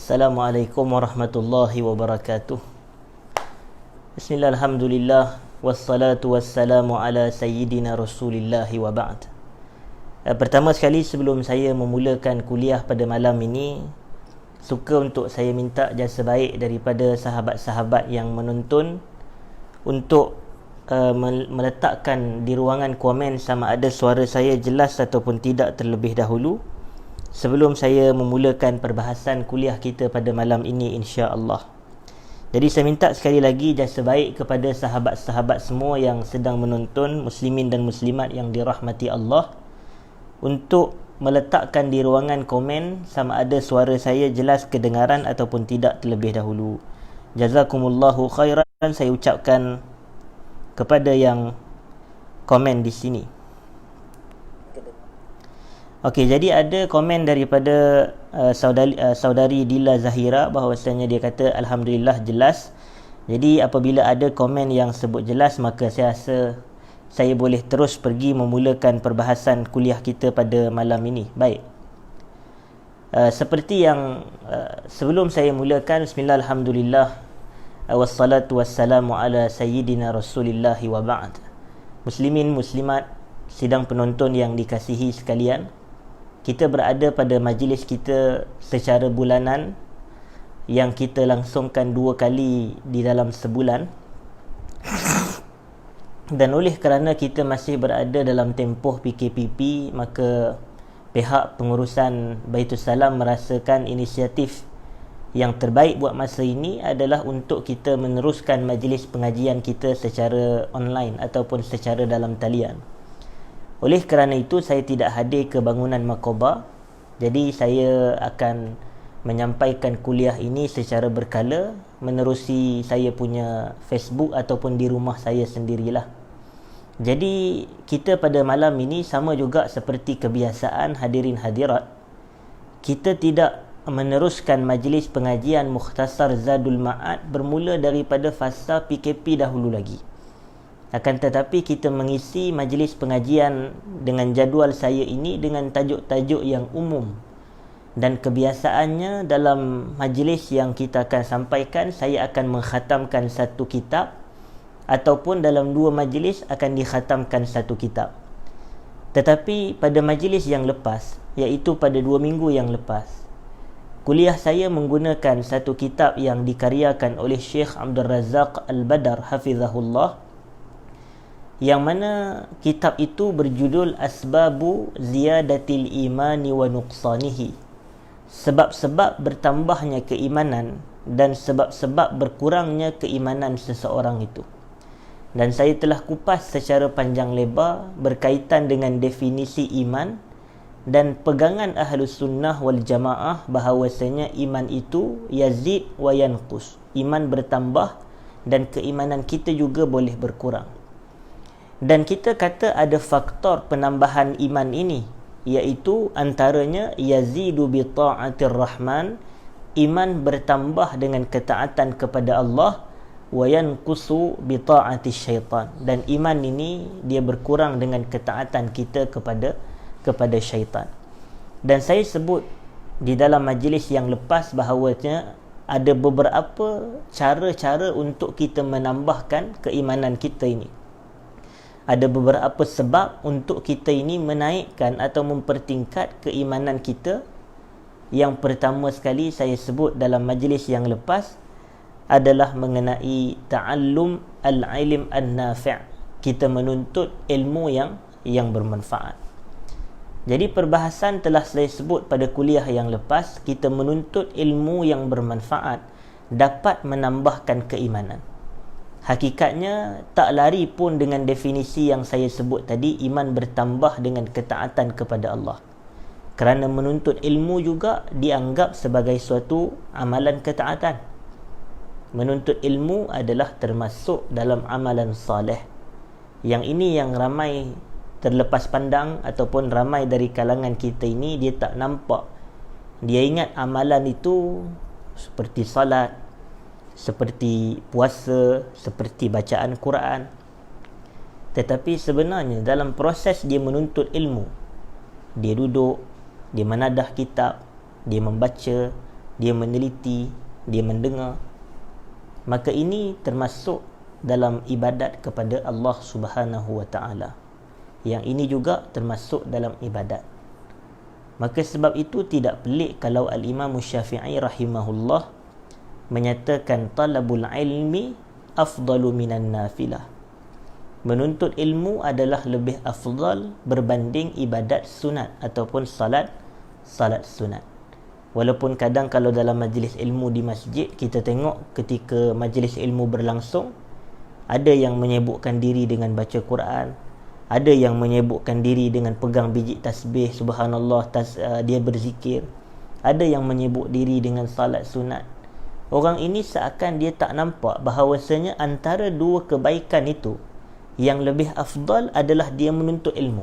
Assalamualaikum warahmatullahi wabarakatuh. Bismillah, alhamdulillah, wassalatu wassalamu ala sayyidina rasulillahi wa ba'd. Pertama sekali, sebelum saya memulakan kuliah pada malam ini, suka untuk saya minta jasa baik daripada sahabat-sahabat yang menonton untuk meletakkan di ruangan komen sama ada suara saya jelas ataupun tidak terlebih dahulu sebelum saya memulakan perbahasan kuliah kita pada malam ini, insya-Allah. Jadi saya minta sekali lagi jasa baik kepada sahabat-sahabat semua yang sedang menonton, muslimin dan muslimat yang dirahmati Allah, untuk meletakkan di ruangan komen sama ada suara saya jelas kedengaran ataupun tidak terlebih dahulu. Jazakumullahu khairan, saya ucapkan kepada yang komen di sini. Okey, jadi ada komen daripada saudari Dila Zahira bahawasanya dia kata alhamdulillah jelas. Jadi apabila ada komen yang sebut jelas, maka saya rasa saya boleh terus pergi memulakan perbahasan kuliah kita pada malam ini. Baik. Seperti yang sebelum saya mulakan, bismillah, alhamdulillah, wassalatu wassalamu ala sayyidina rasulillahi wa ba'd. Muslimin, muslimat, sidang penonton yang dikasihi sekalian, kita berada pada majlis kita secara bulanan yang kita langsungkan 2 kali di dalam sebulan. Dan oleh kerana kita masih berada dalam tempoh PKPP, maka pihak pengurusan Baitul Salam merasakan inisiatif yang terbaik buat masa ini adalah untuk kita meneruskan majlis pengajian kita secara online ataupun secara dalam talian. Oleh kerana itu, saya tidak hadir ke bangunan Maqabah. Jadi saya akan menyampaikan kuliah ini secara berkala menerusi saya punya Facebook ataupun di rumah saya sendirilah. Jadi kita pada malam ini sama juga seperti kebiasaan hadirin hadirat, kita tidak meneruskan majlis pengajian Mukhtasar Zadul Ma'ad bermula daripada fasa PKP dahulu lagi. Akan tetapi kita mengisi majlis pengajian dengan jadual saya ini dengan tajuk-tajuk yang umum. Dan kebiasaannya dalam majlis yang kita akan sampaikan, saya akan mengkhatamkan satu kitab, ataupun dalam 2 majlis akan dikhatamkan satu kitab. Tetapi pada majlis yang lepas, iaitu pada 2 minggu yang lepas, kuliah saya menggunakan satu kitab yang dikaryakan oleh Syekh Abdul Razak Al-Badar hafizahullah, yang mana kitab itu berjudul Asbabu Ziyadatil Imani wa Nuqsanihi, sebab-sebab bertambahnya keimanan dan sebab-sebab berkurangnya keimanan seseorang itu. Dan saya telah kupas secara panjang lebar berkaitan dengan definisi iman dan pegangan Ahlus Sunnah wal Jamaah bahawasanya iman itu yazid wa yanqus, iman bertambah dan keimanan kita juga boleh berkurang. Dan kita kata ada faktor penambahan iman ini, iaitu antaranya yazidu bi ta'atir rahman, iman bertambah dengan ketaatan kepada Allah, wa yanqusu bi ta'ati syaitan, dan iman ini dia berkurang dengan ketaatan kita kepada syaitan. Dan saya sebut di dalam majlis yang lepas bahawanya ada beberapa cara-cara untuk kita menambahkan keimanan kita ini. Ada beberapa sebab untuk kita ini menaikkan atau mempertingkat keimanan kita. Yang pertama sekali saya sebut dalam majlis yang lepas adalah mengenai ta'allum al-ilm an-nafi'. Kita menuntut ilmu yang bermanfaat. Jadi perbahasan telah saya sebut pada kuliah yang lepas, kita menuntut ilmu yang bermanfaat dapat menambahkan keimanan. Hakikatnya tak lari pun dengan definisi yang saya sebut tadi, iman bertambah dengan ketaatan kepada Allah. Kerana menuntut ilmu juga dianggap sebagai suatu amalan ketaatan. Menuntut ilmu adalah termasuk dalam amalan saleh. Yang ini yang ramai terlepas pandang, ataupun ramai dari kalangan kita ini dia tak nampak. Dia ingat amalan itu seperti salat, seperti puasa, seperti bacaan Quran. Tetapi sebenarnya dalam proses dia menuntut ilmu, dia duduk, dia menadah kitab, dia membaca, dia meneliti, dia mendengar, maka ini termasuk dalam ibadat kepada Allah Subhanahu wa taala. Yang ini juga termasuk dalam ibadat. Maka sebab itu tidak pelik kalau Al-Imam Syafi'i rahimahullah menyatakan talabul ilmi afdalu minan nafilah. Menuntut ilmu adalah lebih afdal berbanding ibadat sunat ataupun salat sunat. Walaupun kadang kalau dalam majlis ilmu di masjid, kita tengok ketika majlis ilmu berlangsung, ada yang menyebutkan diri dengan baca Quran, ada yang menyebutkan diri dengan pegang biji tasbih, subhanallah, dia berzikir, ada yang menyebut diri dengan salat sunat. Orang ini seakan dia tak nampak bahawasanya antara dua kebaikan itu, yang lebih afdal adalah dia menuntut ilmu.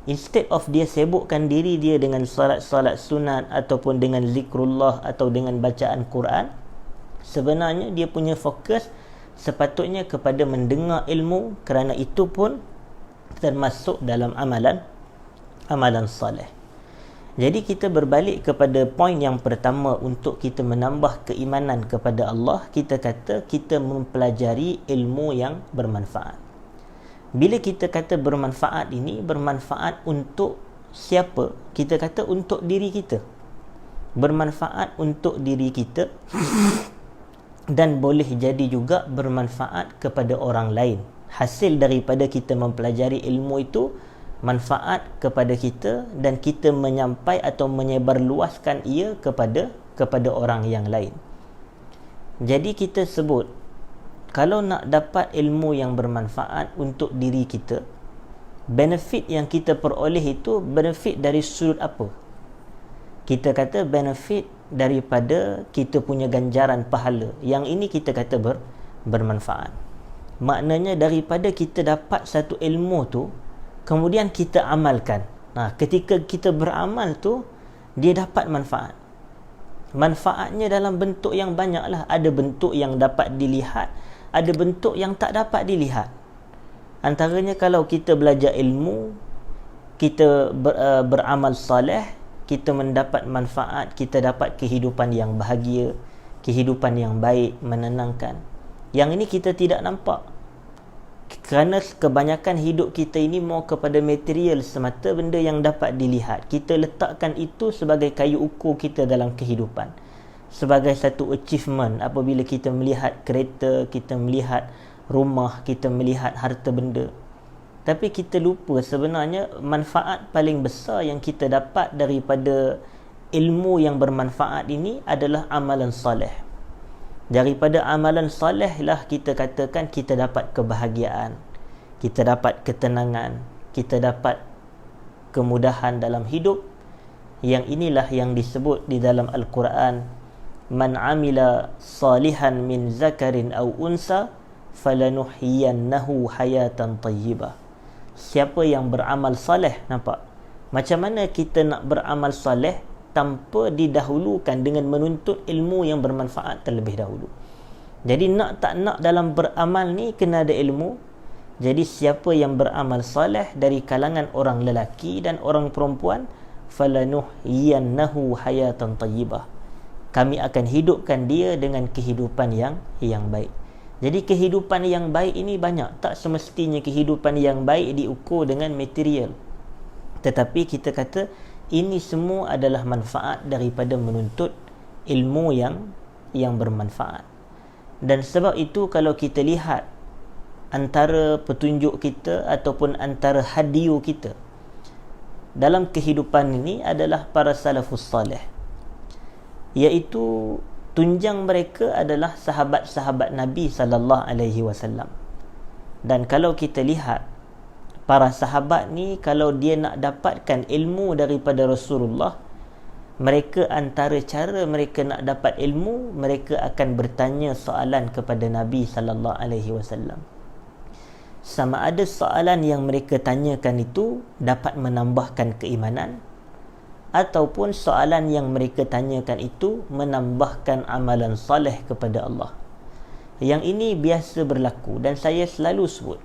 Instead of dia sibukkan diri dia dengan salat-salat sunat ataupun dengan zikrullah atau dengan bacaan Quran, sebenarnya dia punya fokus sepatutnya kepada mendengar ilmu, kerana itu pun termasuk dalam amalan soleh. Jadi kita berbalik kepada poin yang pertama, untuk kita menambah keimanan kepada Allah, kita kata kita mempelajari ilmu yang bermanfaat. Bila kita kata bermanfaat ini, bermanfaat untuk siapa? Kita kata untuk diri kita. Bermanfaat untuk diri kita dan boleh jadi juga bermanfaat kepada orang lain. Hasil daripada kita mempelajari ilmu itu manfaat kepada kita dan kita menyampai atau menyebarluaskan ia kepada orang yang lain. Jadi kita sebut, kalau nak dapat ilmu yang bermanfaat untuk diri kita, benefit yang kita peroleh itu benefit dari sudut apa? Kita kata benefit daripada kita punya ganjaran pahala. Yang ini kita kata bermanfaat. Maknanya daripada kita dapat satu ilmu tu, kemudian kita amalkan. Ketika kita beramal tu, dia dapat manfaat. Manfaatnya dalam bentuk yang banyak lah. Ada bentuk yang dapat dilihat, ada bentuk yang tak dapat dilihat. Antaranya kalau kita belajar ilmu, kita beramal soleh, kita mendapat manfaat, kita dapat kehidupan yang bahagia, kehidupan yang baik, menenangkan. Yang ini kita tidak nampak, kerana kebanyakan hidup kita ini mau kepada material semata, benda yang dapat dilihat. Kita letakkan itu sebagai kayu ukur kita dalam kehidupan, sebagai satu achievement. Apabila kita melihat kereta, kita melihat rumah, kita melihat harta benda, tapi kita lupa sebenarnya manfaat paling besar yang kita dapat daripada ilmu yang bermanfaat ini adalah amalan soleh. Daripada amalan soleh lah kita katakan kita dapat kebahagiaan, kita dapat ketenangan, kita dapat kemudahan dalam hidup. Yang inilah yang disebut di dalam Al-Quran, man amila salihan min zakarin aw unsa falanuhyiyannahu hayatan tayyibah. Siapa yang beramal soleh, nampak macam mana kita nak beramal soleh tanpa didahulukan dengan menuntut ilmu yang bermanfaat terlebih dahulu. Jadi nak tak nak dalam beramal ni kena ada ilmu. Jadi siapa yang beramal soleh dari kalangan orang lelaki dan orang perempuan, falanuhyiyannahu hayatan tayyibah, kami akan hidupkan dia dengan kehidupan yang baik. Jadi kehidupan yang baik ini banyak. Tak semestinya kehidupan yang baik diukur dengan material, tetapi kita kata ini semua adalah manfaat daripada menuntut ilmu yang bermanfaat. Dan sebab itu kalau kita lihat antara petunjuk kita ataupun antara hadiu kita dalam kehidupan ini adalah para salafus salih, iaitu tunjang mereka adalah sahabat-sahabat Nabi sallallahu alaihi wasallam. Dan kalau kita lihat para sahabat ni, kalau dia nak dapatkan ilmu daripada Rasulullah, mereka antara cara mereka nak dapat ilmu, mereka akan bertanya soalan kepada Nabi sallallahu alaihi wasallam. Sama ada soalan yang mereka tanyakan itu dapat menambahkan keimanan, ataupun soalan yang mereka tanyakan itu menambahkan amalan soleh kepada Allah. Yang ini biasa berlaku, dan saya selalu sebut,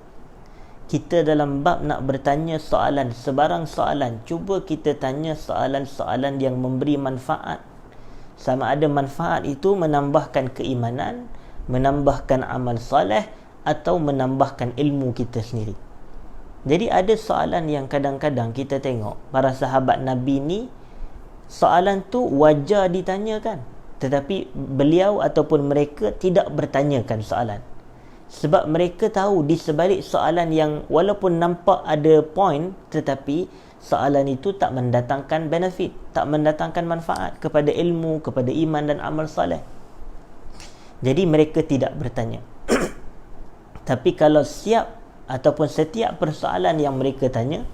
kita dalam bab nak bertanya soalan, sebarang soalan, cuba kita tanya soalan-soalan yang memberi manfaat. sama ada manfaat itu menambahkan keimanan, menambahkan amal soleh, atau menambahkan ilmu kita sendiri. Jadi ada soalan yang kadang-kadang kita tengok para sahabat Nabi ni, soalan tu wajar ditanyakan, tetapi beliau ataupun mereka tidak bertanyakan soalan. Sebab mereka tahu di sebalik soalan yang walaupun nampak ada point, tetapi soalan itu tak mendatangkan benefit, tak mendatangkan manfaat kepada ilmu, kepada iman dan amal soleh. Jadi mereka tidak bertanya. Tapi kalau siap ataupun setiap persoalan yang mereka tanya,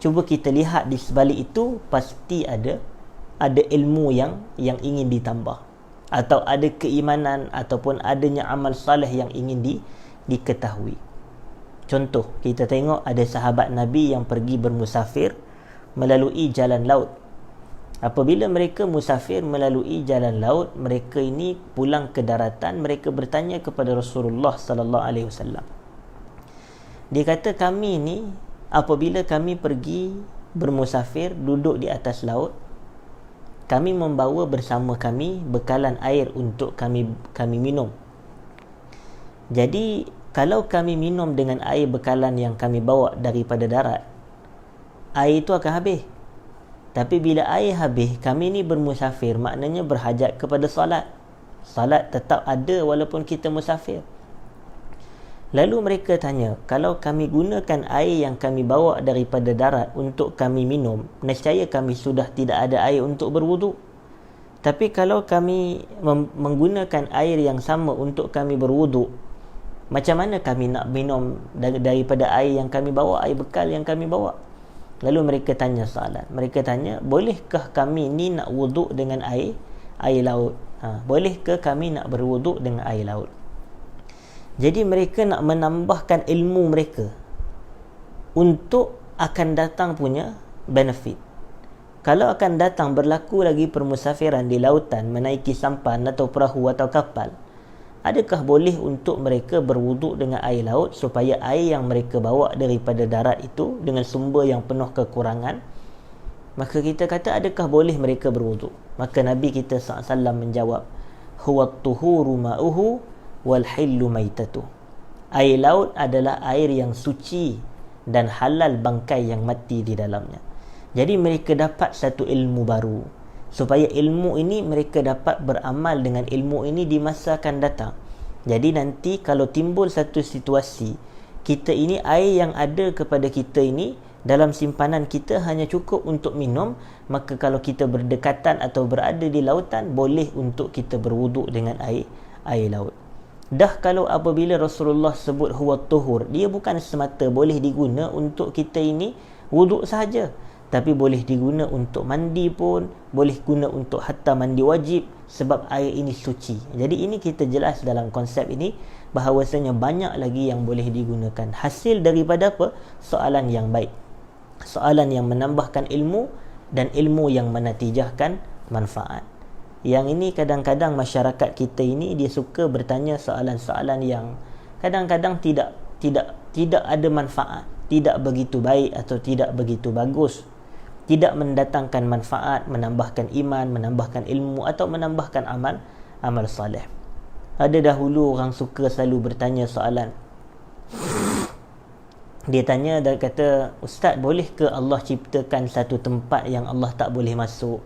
cuba kita lihat di sebalik itu pasti ada ilmu yang ingin ditambah, atau ada keimanan ataupun adanya amal soleh yang ingin diketahui. Contoh, kita tengok ada sahabat Nabi yang pergi bermusafir melalui jalan laut. Apabila mereka musafir melalui jalan laut, mereka ini pulang ke daratan, mereka bertanya kepada Rasulullah sallallahu alaihi wasallam. Dia kata, kami ni apabila kami pergi bermusafir duduk di atas laut, kami membawa bersama kami bekalan air untuk kami minum. Jadi kalau kami minum dengan air bekalan yang kami bawa daripada darat, air itu akan habis. Tapi bila air habis, kami ni bermusafir, maknanya berhajat kepada solat. Solat tetap ada walaupun kita musafir. Lalu mereka tanya, kalau kami gunakan air yang kami bawa daripada darat untuk kami minum, nescaya kami sudah tidak ada air untuk berwuduk. Tapi kalau kami menggunakan air yang sama untuk kami berwuduk, macam mana kami nak minum daripada air yang kami bawa, air bekal yang kami bawa? Lalu mereka tanya soalan. Mereka tanya, bolehkah kami ni nak wuduk dengan air laut? Bolehkah kami nak berwuduk dengan air laut? Jadi mereka nak menambahkan ilmu mereka untuk akan datang punya benefit. Kalau akan datang berlaku lagi permusafiran di lautan, menaiki sampan atau perahu atau kapal, adakah boleh untuk mereka berwuduk dengan air laut supaya air yang mereka bawa daripada darat itu dengan sumber yang penuh kekurangan? Maka kita kata, adakah boleh mereka berwuduk? Maka Nabi kita SAW menjawab, huwa tuhuru ma'uhu wal hillu maitatu. Air laut adalah air yang suci dan halal bangkai yang mati di dalamnya. Jadi mereka dapat satu ilmu baru, supaya ilmu ini mereka dapat beramal dengan ilmu ini di masa akan datang. Jadi nanti kalau timbul satu situasi, kita ini air yang ada kepada kita ini dalam simpanan kita hanya cukup untuk minum, maka kalau kita berdekatan atau berada di lautan, boleh untuk kita berwuduk dengan air laut. Dah kalau apabila Rasulullah sebut huwa tuhur, dia bukan semata boleh diguna untuk kita ini wuduk sahaja, tapi boleh diguna untuk mandi pun, boleh guna untuk hatta mandi wajib, sebab air ini suci. Jadi ini kita jelas dalam konsep ini bahawasanya banyak lagi yang boleh digunakan. Hasil daripada apa? Soalan yang baik, soalan yang menambahkan ilmu dan ilmu yang menatijahkan manfaat. Yang ini kadang-kadang masyarakat kita ini dia suka bertanya soalan-soalan yang kadang-kadang tidak ada manfaat, tidak begitu baik atau tidak begitu bagus, tidak mendatangkan manfaat, menambahkan iman, menambahkan ilmu atau menambahkan amal soleh. Ada dahulu orang suka selalu bertanya soalan. Dia tanya dan kata, Ustaz, bolehkah Allah ciptakan satu tempat yang Allah tak boleh masuk?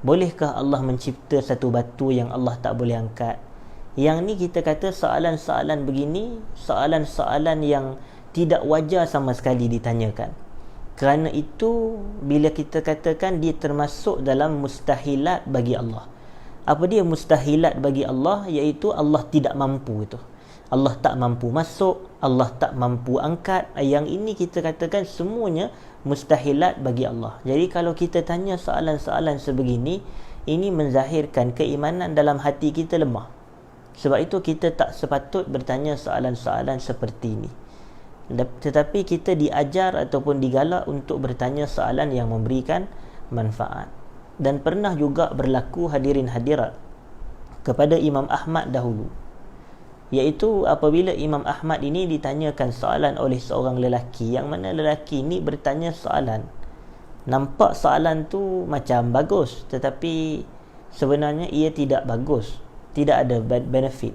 Bolehkah Allah mencipta satu batu yang Allah tak boleh angkat? Yang ni kita kata soalan-soalan begini, soalan-soalan yang tidak wajar sama sekali ditanyakan. Kerana itu bila kita katakan dia termasuk dalam mustahilat bagi Allah. Apa dia mustahilat bagi Allah? Iaitu Allah tidak mampu itu. Allah tak mampu masuk, Allah tak mampu angkat. Yang ini kita katakan semuanya mustahilat bagi Allah. Jadi kalau kita tanya soalan-soalan sebegini, ini menzahirkan keimanan dalam hati kita lemah. Sebab itu kita tak sepatut bertanya soalan-soalan seperti ini. Tetapi kita diajar ataupun digalak untuk bertanya soalan yang memberikan manfaat. Dan pernah juga berlaku hadirin hadirat kepada Imam Ahmad dahulu, iaitu apabila Imam Ahmad ini ditanyakan soalan oleh seorang lelaki, yang mana lelaki ini bertanya soalan, nampak soalan tu macam bagus, tetapi sebenarnya ia tidak bagus, tidak ada benefit.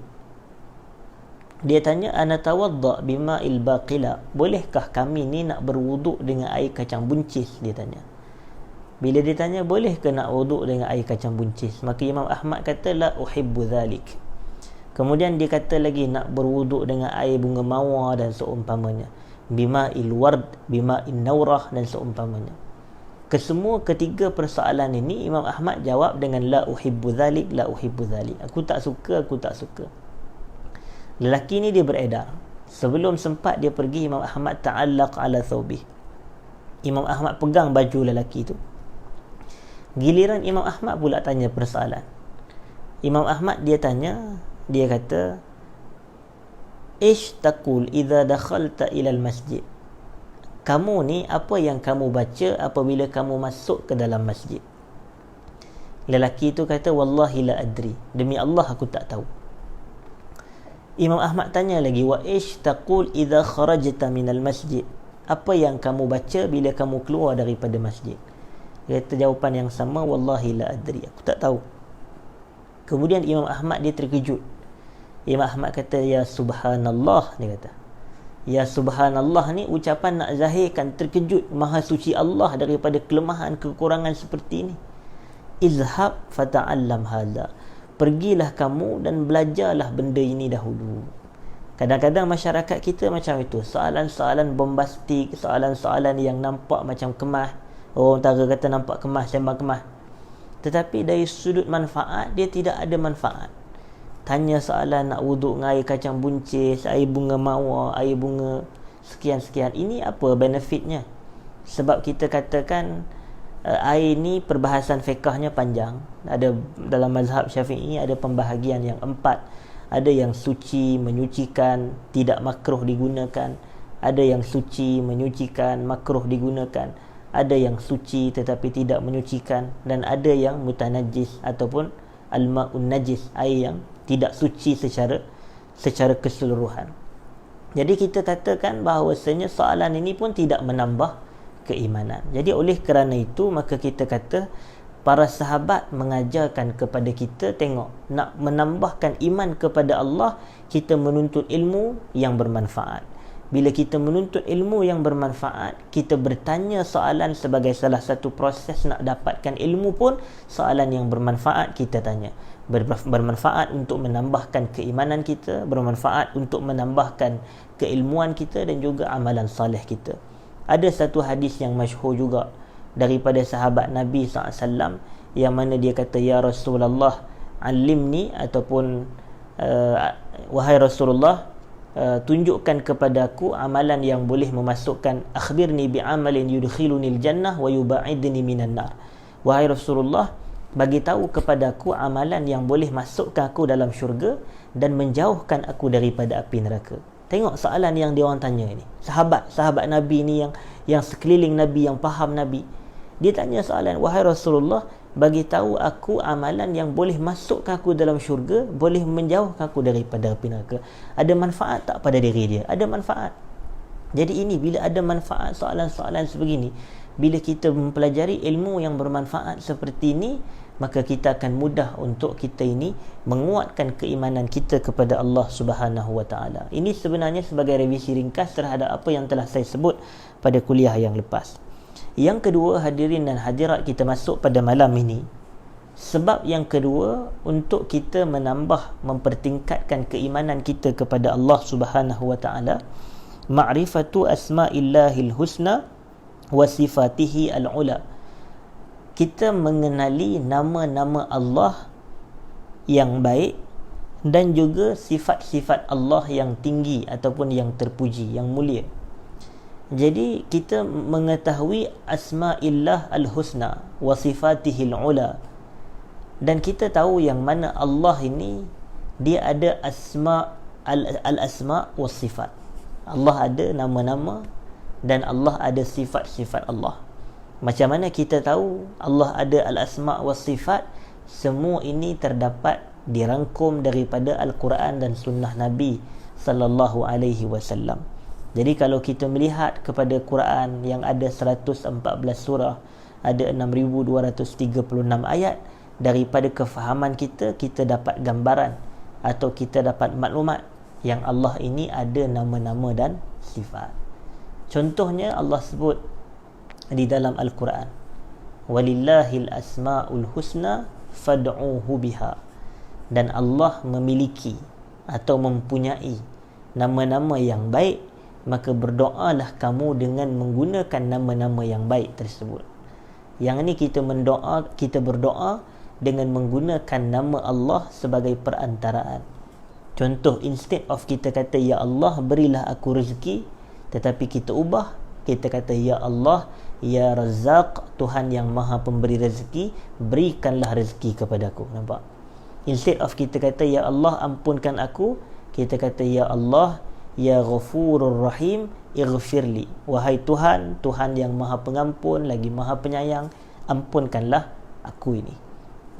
Dia tanya, ana tawadda bima'il baqila, bolehkah kami ni nak berwuduk dengan air kacang buncis? Dia tanya. Bila dia tanya boleh ke nak wuduk dengan air kacang buncis, maka Imam Ahmad kata la uhibbu dhalik. Kemudian dia kata lagi nak berwuduk dengan air bunga mawar dan seumpamanya, bima'il ward, bima'in nawrah dan seumpamanya. Kesemua ketiga persoalan ini Imam Ahmad jawab dengan la uhibbu dhalik, la uhibbu dhalik. Aku tak suka, aku tak suka. Lelaki ni dia beredar. Sebelum sempat dia pergi, Imam Ahmad ta'allaq ala thawbih. Imam Ahmad pegang baju lelaki tu. Giliran Imam Ahmad pula tanya persoalan. Imam Ahmad dia tanya, dia kata, ish taqul idza dakhalta ila al-masjid. Kamu ni apa yang kamu baca apabila kamu masuk ke dalam masjid? Lelaki tu kata, wallahi la adri, demi Allah aku tak tahu. Imam Ahmad tanya lagi, wa ish taqul idza kharajta minal masjid. Apa yang kamu baca bila kamu keluar daripada masjid? Dia kata jawapan yang sama, wallahi la adri, aku tak tahu. Kemudian Imam Ahmad dia terkejut. Imam Ahmad kata, ya subhanallah, dia kata. Ya subhanallah ni ucapan nak zahirkan terkejut maha suci Allah daripada kelemahan kekurangan seperti ini. Izhab fata'allam hadha, pergilah kamu dan belajarlah benda ini dahulu. Kadang-kadang masyarakat kita macam itu, soalan-soalan bombastik, soalan-soalan yang nampak macam kemas. Orang utara kata nampak kemas, sembang kemas, tetapi dari sudut manfaat dia tidak ada manfaat. Tanya soalan nak wuduk dengan air kacang buncis, air bunga mawar, air bunga sekian-sekian, ini apa benefitnya? Sebab kita katakan air ni perbahasan fiqahnya panjang. Ada dalam mazhab Syafi'i ada pembahagian yang 4. Ada yang suci, menyucikan, tidak makruh digunakan. Ada yang suci, menyucikan, makruh digunakan. Ada yang suci tetapi tidak menyucikan, dan ada yang mutanajjis ataupun al-ma'un najis, air yang tidak suci secara keseluruhan. Jadi kita katakan bahawasanya soalan ini pun tidak menambah keimanan. Jadi oleh kerana itu maka kita kata para sahabat mengajarkan kepada kita, tengok, nak menambahkan iman kepada Allah, kita menuntut ilmu yang bermanfaat. Bila kita menuntut ilmu yang bermanfaat, kita bertanya soalan sebagai salah satu proses nak dapatkan ilmu pun, soalan yang bermanfaat kita tanya. Bermanfaat untuk menambahkan keimanan kita, bermanfaat untuk menambahkan keilmuan kita dan juga amalan salih kita. Ada satu hadis yang masyhur juga daripada sahabat Nabi SAW yang mana dia kata, ya Rasulullah alimni, ataupun wahai Rasulullah, tunjukkan kepadaku amalan yang boleh memasukkan, akhbirni bi'amalin yudkhilunil jannah wa yuba'idni minan nar. Wahai Rasulullah, bagi tahu kepadaku amalan yang boleh masukkan aku dalam syurga dan menjauhkan aku daripada api neraka. Tengok soalan yang dia orang tanya ini. Sahabat Nabi ni yang sekeliling Nabi, yang faham Nabi. Dia tanya soalan, wahai Rasulullah, bagi tahu aku amalan yang boleh masukkan aku dalam syurga, boleh menjauhkan aku daripada api neraka. Ada manfaat tak pada diri dia? Ada manfaat. Jadi ini bila ada manfaat soalan-soalan sebegini, bila kita mempelajari ilmu yang bermanfaat seperti ini, maka kita akan mudah untuk kita ini menguatkan keimanan kita kepada Allah Subhanahu wa taala. Ini sebenarnya sebagai revisi ringkas terhadap apa yang telah saya sebut pada kuliah yang lepas. Yang kedua, hadirin dan hadirat, kita masuk pada malam ini, sebab yang kedua untuk kita menambah, mempertingkatkan keimanan kita kepada Allah Subhanahu wa taala, ma'rifatu asma'illahil husna wa sifatihi al-ula. Kita mengenali nama-nama Allah yang baik dan juga sifat-sifat Allah yang tinggi ataupun yang terpuji, yang mulia. Jadi kita mengetahui asma'illah al-husna wa sifatihil ula, dan kita tahu yang mana Allah ini dia ada al-asma' was sifat. Allah ada nama-nama dan Allah ada sifat-sifat Allah. Macam mana kita tahu Allah ada al-asma' was sifat? Semua ini terdapat dirangkum daripada Al-Quran dan sunnah Nabi sallallahu alaihi wasallam. Jadi kalau kita melihat kepada Quran yang ada 114 surah, ada 6,236 ayat, daripada kefahaman kita, kita dapat gambaran atau kita dapat maklumat yang Allah ini ada nama-nama dan sifat. Contohnya Allah sebut di dalam Al-Quran, walillahil asma'ul husna fad'uhu biha, dan Allah memiliki atau mempunyai nama-nama yang baik, maka berdoalah kamu dengan menggunakan nama-nama yang baik tersebut. Yang ini kita berdoa dengan menggunakan nama Allah sebagai perantaraan. Contoh, instead of kita kata ya Allah berilah aku rezeki, tetapi kita ubah, kita kata ya Allah, ya Razzaq, Tuhan yang maha pemberi rezeki, berikanlah rezeki kepadaku. Nampak? Instead of kita kata ya Allah ampunkan aku, kita kata ya Allah, ya Ghafurur Rahim, ighfirli, wahai Tuhan, Tuhan yang maha pengampun lagi maha penyayang, ampunkanlah aku ini.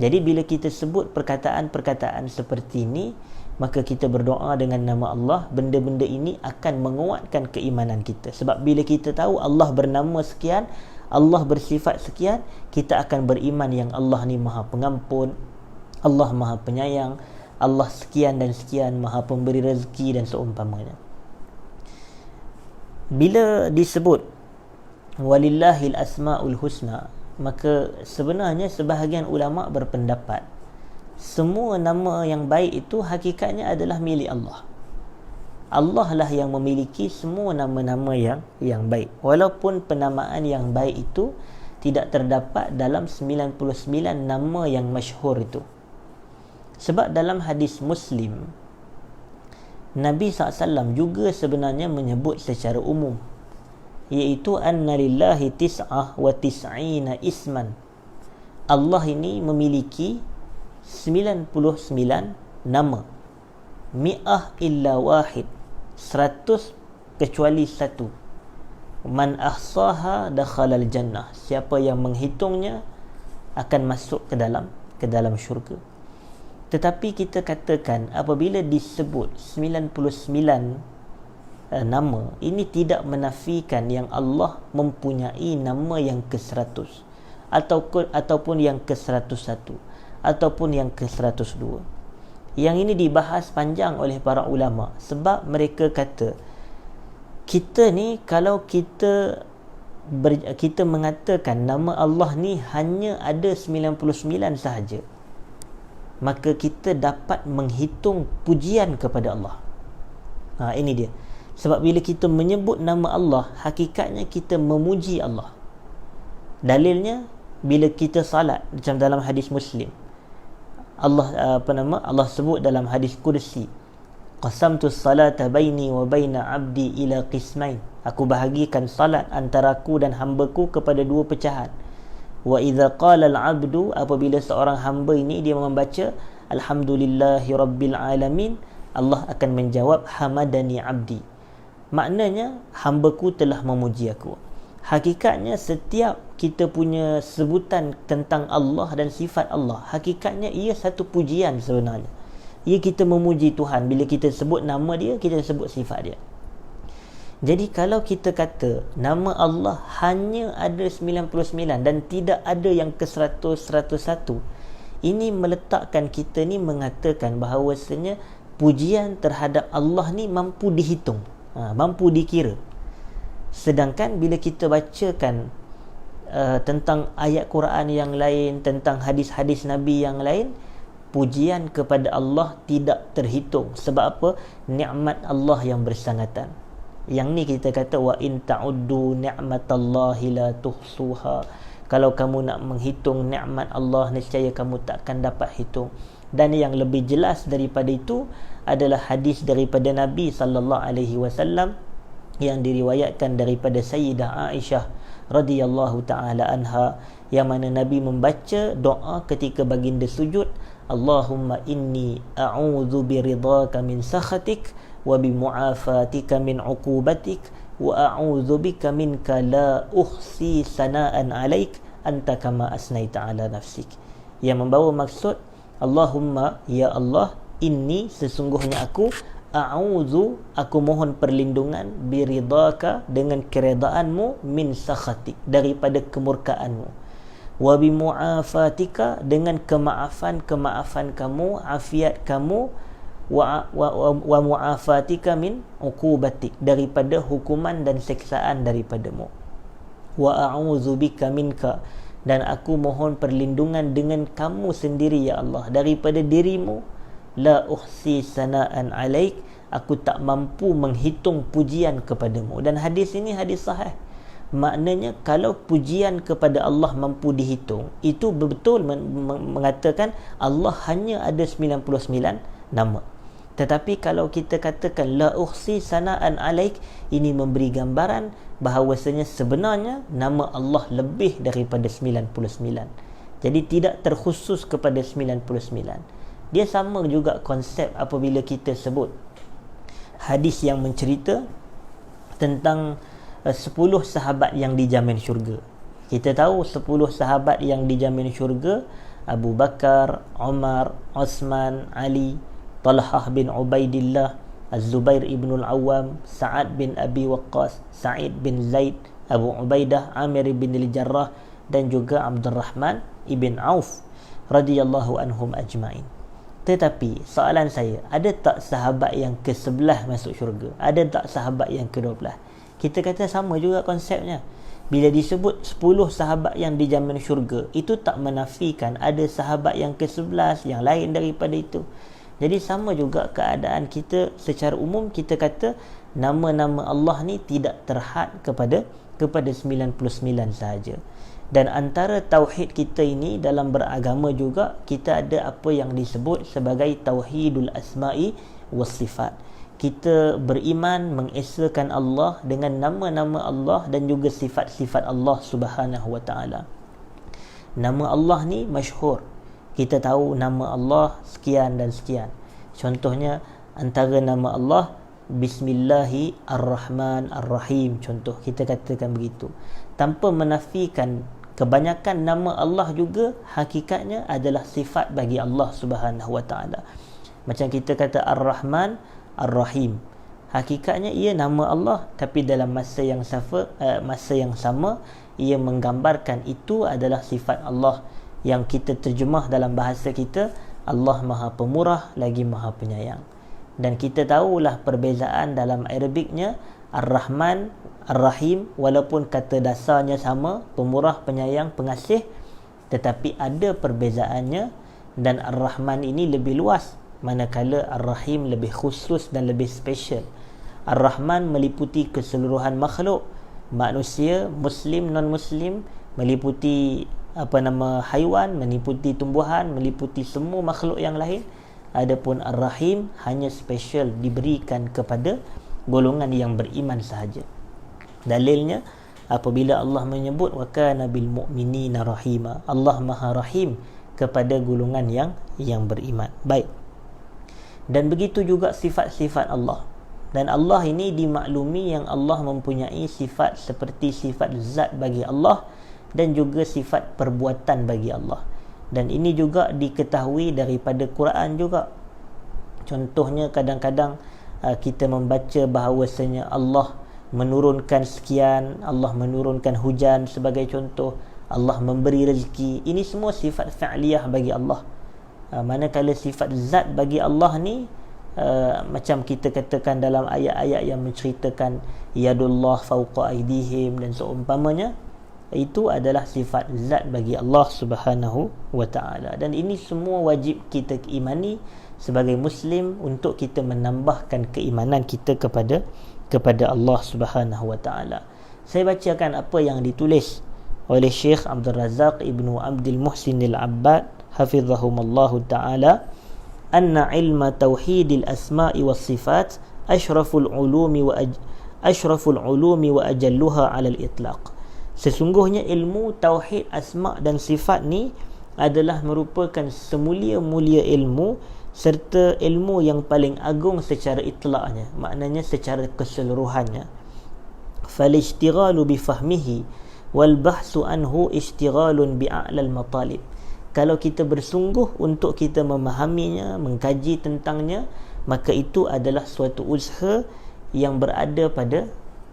Jadi bila kita sebut perkataan-perkataan seperti ini, maka kita berdoa dengan nama Allah, benda-benda ini akan menguatkan keimanan kita. Sebab bila kita tahu Allah bernama sekian, Allah bersifat sekian, kita akan beriman yang Allah ni maha pengampun, Allah maha penyayang, Allah sekian dan sekian, maha pemberi rezeki dan seumpamanya. Bila disebut walillahil asma'ul husna, maka sebenarnya sebahagian ulama berpendapat semua nama yang baik itu hakikatnya adalah milik Allah. Allah lah yang memiliki semua nama-nama yang baik. Walaupun penamaan yang baik itu tidak terdapat dalam 99 nama yang masyhur itu. Sebab dalam hadis Muslim, Nabi SAW juga sebenarnya menyebut secara umum, iaitu anna lillahi tis'ah wa tis'ina isman. Allah ini memiliki 99 nama. Mi'ah illa wahid, 100 kecuali satu. Man ahsaha dakhalal jannah, siapa yang menghitungnya akan masuk ke dalam syurga. Tetapi kita katakan apabila disebut 99 nama, ini tidak menafikan yang Allah mempunyai nama yang ke-100 ataupun yang ke-101 ataupun yang ke-102. Yang ini dibahas panjang oleh para ulama, sebab mereka kata kita ni kalau kita mengatakan nama Allah ni hanya ada 99 sahaja, maka kita dapat menghitung pujian kepada Allah. Ini dia. Sebab bila kita menyebut nama Allah, hakikatnya kita memuji Allah. Dalilnya bila kita salat, macam dalam hadis Muslim, Allah sebut dalam hadis kursi, qasamtu salata baini wa baina abdi ila qismain, aku bahagikan salat antara aku dan hamba-ku kepada dua pecahan. Wa idza qala al-'abdu, apabila seorang hamba ini dia membaca alhamdulillahi rabbil alamin, Allah akan menjawab hamadani abdi, maknanya hamba-ku telah memuji aku. Hakikatnya setiap kita punya sebutan tentang Allah dan sifat Allah, hakikatnya ia satu pujian sebenarnya. Ia kita memuji Tuhan. Bila kita sebut nama dia, kita sebut sifat dia. Jadi kalau kita kata nama Allah hanya ada 99 dan tidak ada yang ke-100, 101, ini meletakkan kita ni mengatakan bahawasanya pujian terhadap Allah ni mampu dihitung, mampu dikira. Sedangkan bila kita bacakan tentang ayat Quran yang lain, tentang hadis-hadis Nabi yang lain, pujian kepada Allah tidak terhitung. Sebab apa? Nikmat Allah yang bersangatan. Yang ni kita kata wa in ta'uddu ni'matallahi la tuhsuha. Kalau kamu nak menghitung nikmat Allah, nescaya kamu takkan dapat hitung. Dan yang lebih jelas daripada itu adalah hadis daripada Nabi sallallahu alaihi wasallam yang diriwayatkan daripada Sayyidah Aisyah radhiyallahu taala anha, yang mana Nabi membaca doa ketika baginda sujud, Allahumma inni a'udzu biridhaka min sakhatik wa bimu'afatika min 'uqubatik wa a'udzu bika minka la uhsi sana'an 'alaik anta kama asnaita 'ala nafsik. Yang membawa maksud Allahumma, ya Allah, inni, sesungguhnya aku, a'udzu, aku mohon perlindungan, biridhaka, dengan keredaanmu, min sakhatik, daripada kemurkaanmu, wa bimu'afatika, dengan kemaafan kamu, afiat kamu, wa mu'afatika min uqubatik, daripada hukuman dan seksaan daripadamu, wa a'udzubika minka, dan aku mohon perlindungan dengan kamu sendiri ya Allah, daripada dirimu, la uhsi sana'an alaik, aku tak mampu menghitung pujian kepadamu. Dan hadis ini hadis sahih. Maknanya kalau pujian kepada Allah mampu dihitung, itu betul mengatakan Allah hanya ada 99 nama. Tetapi kalau kita katakan la uhsi sana'an alaik, ini memberi gambaran bahawasanya sebenarnya nama Allah lebih daripada 99. Jadi tidak terkhusus kepada 99. Dia sama juga konsep apabila kita sebut hadis yang mencerita tentang 10 sahabat yang dijamin syurga. Kita tahu 10 sahabat yang dijamin syurga: Abu Bakar, Umar, Osman, Ali, Talhah bin Ubaidillah, Az-Zubair ibn al-Awwam, Sa'ad bin Abi Waqqas, Sa'id bin Zaid, Abu Ubaidah, Amir bin al-Jarrah, dan juga Abdurrahman ibn Auf radhiyallahu anhum ajma'in. Tetapi soalan saya, ada tak sahabat yang ke-11 masuk syurga? Ada tak sahabat yang ke-12? Kita kata sama juga konsepnya. Bila disebut 10 sahabat yang dijamin syurga, itu tak menafikan ada sahabat yang ke-11 yang lain daripada itu. Jadi sama juga keadaan kita secara umum. Kita kata nama-nama Allah ni tidak terhad kepada 99 sahaja. Dan antara tauhid kita ini dalam beragama juga, kita ada apa yang disebut sebagai tauhidul asma'i was sifat. Kita beriman mengesakan Allah dengan nama-nama Allah dan juga sifat-sifat Allah Subhanahu wa taala. Nama Allah ni masyhur. Kita tahu nama Allah sekian dan sekian. Contohnya antara nama Allah Bismillahirrahmanirrahim. Contoh kita katakan begitu. Tanpa menafikan kebanyakan nama Allah juga hakikatnya adalah sifat bagi Allah Subhanahu wa taala. Macam kita kata Ar-Rahman Ar-Rahim, hakikatnya ia nama Allah, tapi dalam masa yang sama ia menggambarkan itu adalah sifat Allah yang kita terjemah dalam bahasa kita, Allah Maha Pemurah lagi Maha Penyayang. Dan kita tahulah perbezaan dalam Arabiknya, Ar-Rahman Ar-Rahim, walaupun kata dasarnya sama, pemurah, penyayang, pengasih, tetapi ada perbezaannya. Dan Ar-Rahman ini lebih luas, manakala Ar-Rahim lebih khusus dan lebih special. Ar-Rahman meliputi keseluruhan makhluk, manusia, muslim, non-muslim, meliputi haiwan, meliputi tumbuhan, meliputi semua makhluk yang lain. Adapun Ar-Rahim hanya special diberikan kepada golongan yang beriman sahaja. Dalilnya apabila Allah menyebut wa kana bil mu'minina rahima, Allah Maha Rahim kepada golongan yang beriman. Baik. Dan begitu juga sifat-sifat Allah. Dan Allah ini dimaklumi yang Allah mempunyai sifat seperti sifat zat bagi Allah dan juga sifat perbuatan bagi Allah. Dan ini juga diketahui daripada Quran juga. Contohnya kadang-kadang kita membaca bahawasanya Allah menurunkan sekian, Allah menurunkan hujan sebagai contoh, Allah memberi rezeki. Ini semua sifat fa'liyah bagi Allah. Manakala sifat zat bagi Allah ni macam kita katakan dalam ayat-ayat yang menceritakan yadullah fawqa aydihim dan seumpamanya, itu adalah sifat zat bagi Allah Subhanahu wa taala. Dan ini semua wajib kita imani sebagai muslim untuk kita menambahkan keimanan kita kepada Allah Subhanahu wa taala. Saya bacakan apa yang ditulis oleh Syekh Abdul Razak Ibnu Abdul Muhsin Al-Abbad hafizahumullahu taala, anna ilma tauhidil asma'i was sifat ashraful ulumi wa ajalluha 'ala al-itlaq. Sesungguhnya ilmu tauhid asma' dan sifat ni adalah merupakan semulia-mulia ilmu serta ilmu yang paling agung secara itlaqnya, maknanya secara keseluruhannya. Fal-ishtighalu bi fahmihi wal bahsu anhu ishtighalun bi a'lal matalib. Kalau kita bersungguh untuk kita memahaminya, mengkaji tentangnya, maka itu adalah suatu usaha yang berada pada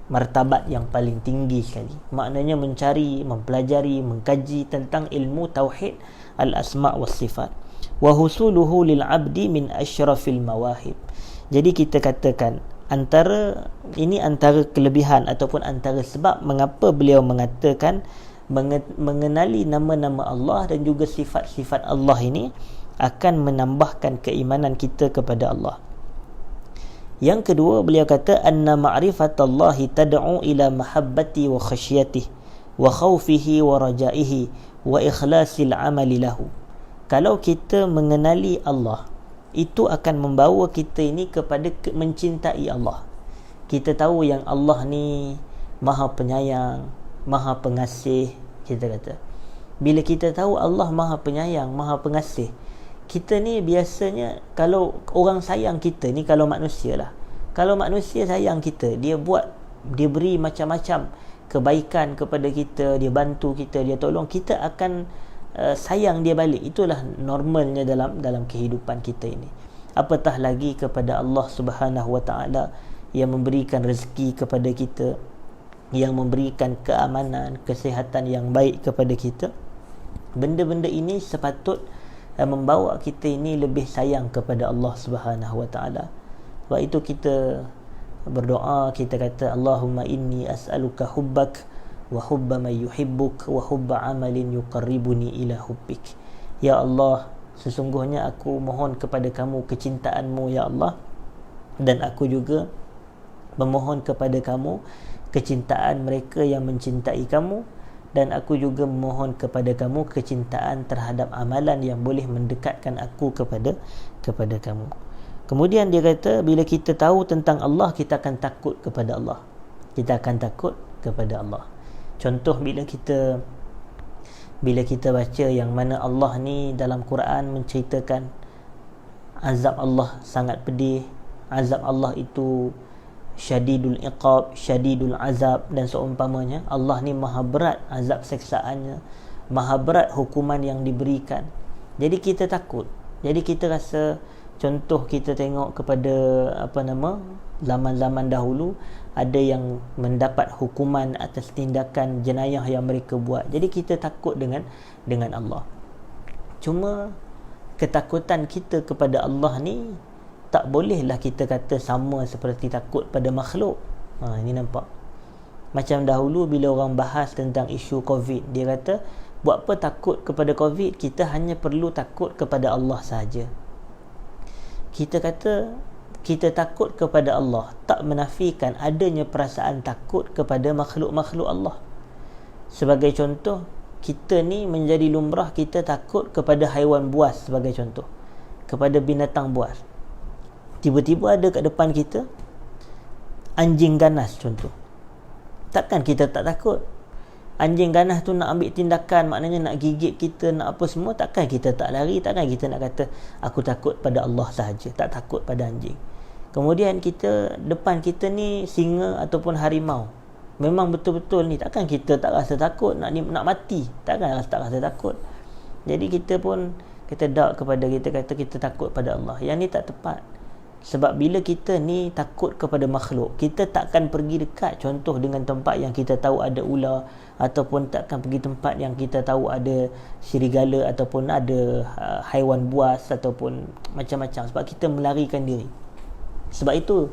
martabat yang paling tinggi sekali. Maknanya mencari, mempelajari, mengkaji tentang ilmu tauhid al-asma' was sifat. Wa husuluhu lil 'abdi min asyrafil mawahib. Jadi kita katakan antara kelebihan ataupun antara sebab mengapa beliau mengatakan mengenali nama-nama Allah dan juga sifat-sifat Allah ini akan menambahkan keimanan kita kepada Allah. Yang kedua, beliau kata anna ma'rifatallahi tad'u ila mahabbati wa khasyatihi wa khawfihi wa rajaihi wa ikhlasil amali lahu. Kalau kita mengenali Allah, itu akan membawa kita ini kepada mencintai Allah. Kita tahu yang Allah ni Maha Penyayang, Maha Pengasih, kita kata. Bila kita tahu Allah Maha Penyayang, Maha Pengasih, kita ni biasanya kalau orang sayang kita ni, kalau manusia lah, kalau manusia sayang kita, dia beri macam-macam kebaikan kepada kita, dia bantu kita, dia tolong, kita akan sayang dia balik. Itulah normalnya dalam kehidupan kita ini. Apatah lagi kepada Allah Subhanahu Wa Taala yang memberikan rezeki kepada kita, yang memberikan keamanan, kesihatan yang baik kepada kita. Benda-benda ini sepatut membawa kita ini lebih sayang kepada Allah Subhanahu Wa Taala. Sebab itu kita berdoa, kita kata Allahumma inni as'aluka hubbak wa hubba man yuhibbuk wa hubba amalin yuqarribuni ila hubbik. Ya Allah, sesungguhnya aku mohon kepada kamu kecintaanmu ya Allah, dan aku juga memohon kepada kamu kecintaan mereka yang mencintai kamu, dan aku juga memohon kepada kamu kecintaan terhadap amalan yang boleh mendekatkan aku kepada kamu. Kemudian dia kata bila kita tahu tentang Allah, kita akan takut kepada Allah. Kita akan takut kepada Allah. Contoh bila kita baca yang mana Allah ni dalam Quran menceritakan azab Allah sangat pedih, azab Allah itu syadidul iqab, syadidul azab dan seumpamanya. Allah ni maha berat azab seksaannya, maha berat hukuman yang diberikan. Jadi kita takut. Jadi kita rasa, contoh kita tengok kepada zaman-zaman dahulu, ada yang mendapat hukuman atas tindakan jenayah yang mereka buat. Jadi kita takut dengan Allah. Cuma ketakutan kita kepada Allah ni tak bolehlah kita kata sama seperti takut pada makhluk. Ini nampak. Macam dahulu bila orang bahas tentang isu COVID, dia kata, buat apa takut kepada COVID? Kita hanya perlu takut kepada Allah sahaja. Kita kata kita takut kepada Allah tak menafikan adanya perasaan takut kepada makhluk-makhluk Allah. Sebagai contoh, kita ni menjadi lumrah kita takut kepada haiwan buas, sebagai contoh, kepada binatang buas. Tiba-tiba ada kat depan kita anjing ganas contoh. Takkan kita tak takut? Anjing ganas tu nak ambil tindakan, maknanya nak gigit kita, nak apa semua, takkan kita tak lari? Takkan kita nak kata aku takut pada Allah sahaja, tak takut pada anjing? Kemudian depan kita ni singa ataupun harimau, memang betul-betul ni, takkan kita tak rasa takut? Nak mati, takkan tak rasa takut? Jadi kita pun kita dak kepada kita kata kita takut pada Allah. Yang ni tak tepat. Sebab bila kita ni takut kepada makhluk, kita takkan pergi dekat, contoh dengan tempat yang kita tahu ada ular, ataupun takkan pergi tempat yang kita tahu ada serigala, ataupun ada haiwan buas, ataupun macam-macam. Sebab kita melarikan diri. Sebab itu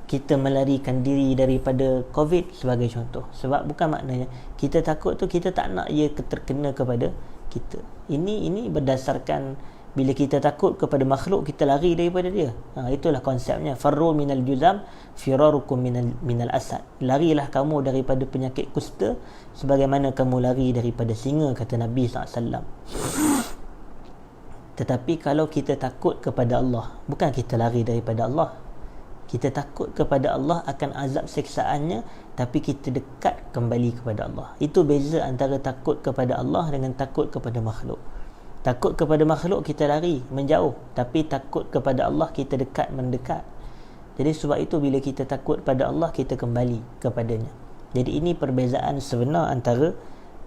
kita melarikan diri daripada COVID sebagai contoh. Sebab bukan maknanya kita takut tu kita tak nak ia terkena kepada kita. Ini berdasarkan bila kita takut kepada makhluk, kita lari daripada dia. Itulah konsepnya. Farru minal juzam firarukum minal asad. Larilah kamu daripada penyakit kusta sebagaimana kamu lari daripada singa, kata Nabi SAW. Tetapi kalau kita takut kepada Allah, bukan kita lari daripada Allah. Kita takut kepada Allah akan azab seksaannya, tapi kita dekat kembali kepada Allah. Itu beza antara takut kepada Allah dengan takut kepada makhluk. Takut kepada makhluk kita lari, menjauh. Tapi takut kepada Allah kita dekat, mendekat. Jadi sebab itu bila kita takut pada Allah, kita kembali kepadanya. Jadi ini perbezaan sebenar antara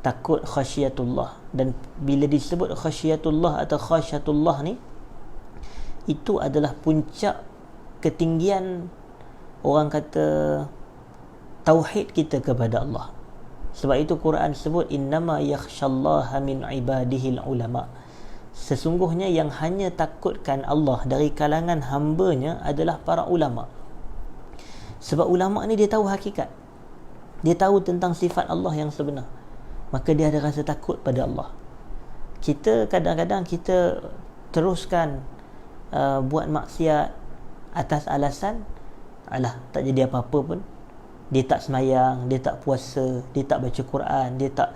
takut khasyatullah. Dan bila disebut khasyatullah atau khasyatullah ni, itu adalah puncak ketinggian, orang kata tauhid kita kepada Allah. Sebab itu Quran sebut innama yakhshallaha min ibadihil ulama. Sesungguhnya yang hanya takutkan Allah dari kalangan hambanya adalah para ulama. Sebab ulama ni dia tahu hakikat, dia tahu tentang sifat Allah yang sebenar, maka dia ada rasa takut pada Allah. Kita kadang-kadang kita teruskan buat maksiat atas alasan alah tak jadi apa-apa pun. Dia tak semayang, dia tak puasa, dia tak baca Quran, dia tak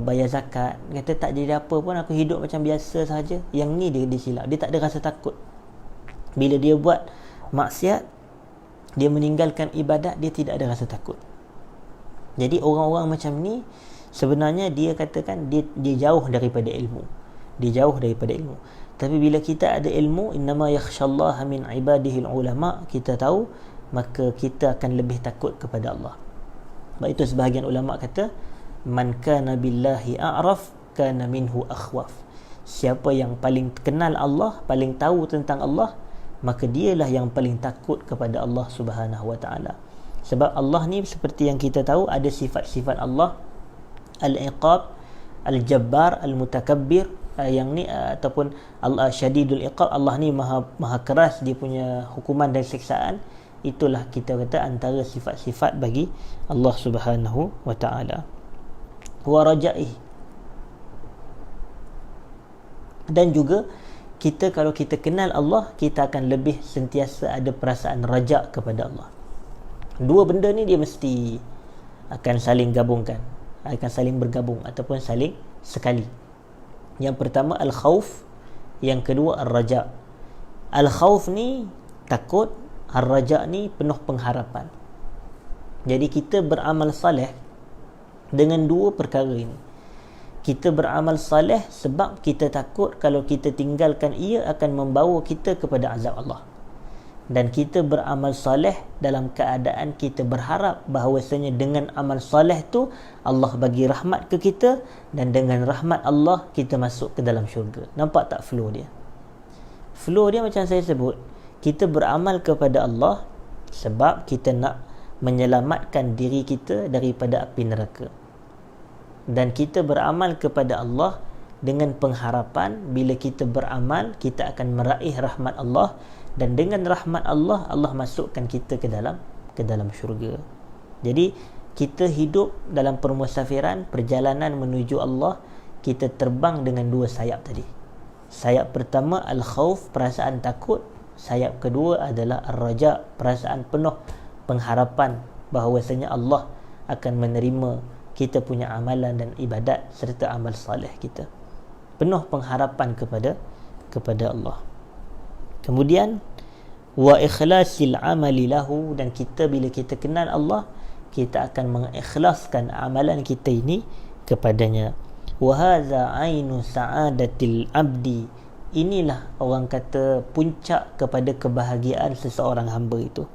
bayar zakat. Kata tak jadi apa pun, aku hidup macam biasa saja. Yang ni dia silap. Dia tak ada rasa takut. Bila dia buat maksiat, dia meninggalkan ibadat, dia tidak ada rasa takut. Jadi orang-orang macam ni sebenarnya dia katakan dia jauh daripada ilmu. Dia jauh daripada ilmu. Tapi bila kita ada ilmu, innama yakhshallaha min ibadihil ulama, kita tahu, maka kita akan lebih takut kepada Allah. Sebab itu sebahagian ulama kata, man kana billahi a'raf kana minhu akhwaf. Siapa yang paling kenal Allah, paling tahu tentang Allah, maka dialah yang paling takut kepada Allah Subhanahu wa taala. Sebab Allah ni seperti yang kita tahu ada sifat-sifat Allah, al-iqab, al-jabbar, al-mutakabbir, yang ni ataupun Allah syadidul iqab. Allah ni maha keras dia punya hukuman dan siksaan. Itulah kita kata antara sifat-sifat bagi Allah Subhanahu wa taala. Wa rajaih. Dan juga kita kalau kita kenal Allah, kita akan lebih sentiasa ada perasaan raja kepada Allah. Dua benda ni dia mesti akan saling gabungkan, akan saling bergabung ataupun saling sekali. Yang pertama al-khauf, yang kedua al-raja. Al-khauf ni takut, al-raja ni penuh pengharapan. Jadi kita beramal saleh dengan dua perkara ini. Kita beramal saleh sebab kita takut kalau kita tinggalkan ia akan membawa kita kepada azab Allah. Dan kita beramal saleh dalam keadaan kita berharap bahawasanya dengan amal saleh tu Allah bagi rahmat ke kita, dan dengan rahmat Allah kita masuk ke dalam syurga. Nampak tak flow dia? Flow dia macam saya sebut, kita beramal kepada Allah sebab kita nak menyelamatkan diri kita daripada api neraka. Dan kita beramal kepada Allah dengan pengharapan bila kita beramal kita akan meraih rahmat Allah, dan dengan rahmat Allah, Allah masukkan kita ke dalam syurga. Jadi kita hidup dalam permusafiran, perjalanan menuju Allah, kita terbang dengan dua sayap tadi. Sayap pertama al-khauf, perasaan takut. Sayap kedua adalah ar-raja, perasaan penuh pengharapan bahawasanya Allah akan menerima kita punya amalan dan ibadat serta amal saleh kita. Penuh pengharapan kepada Allah. Kemudian wa ikhlasil amali lahu, dan kita bila kita kenal Allah, kita akan mengikhlaskan amalan kita ini kepadanya. Wa hadza ainu sa'adatil abdi, inilah orang kata puncak kepada kebahagiaan seseorang hamba itu.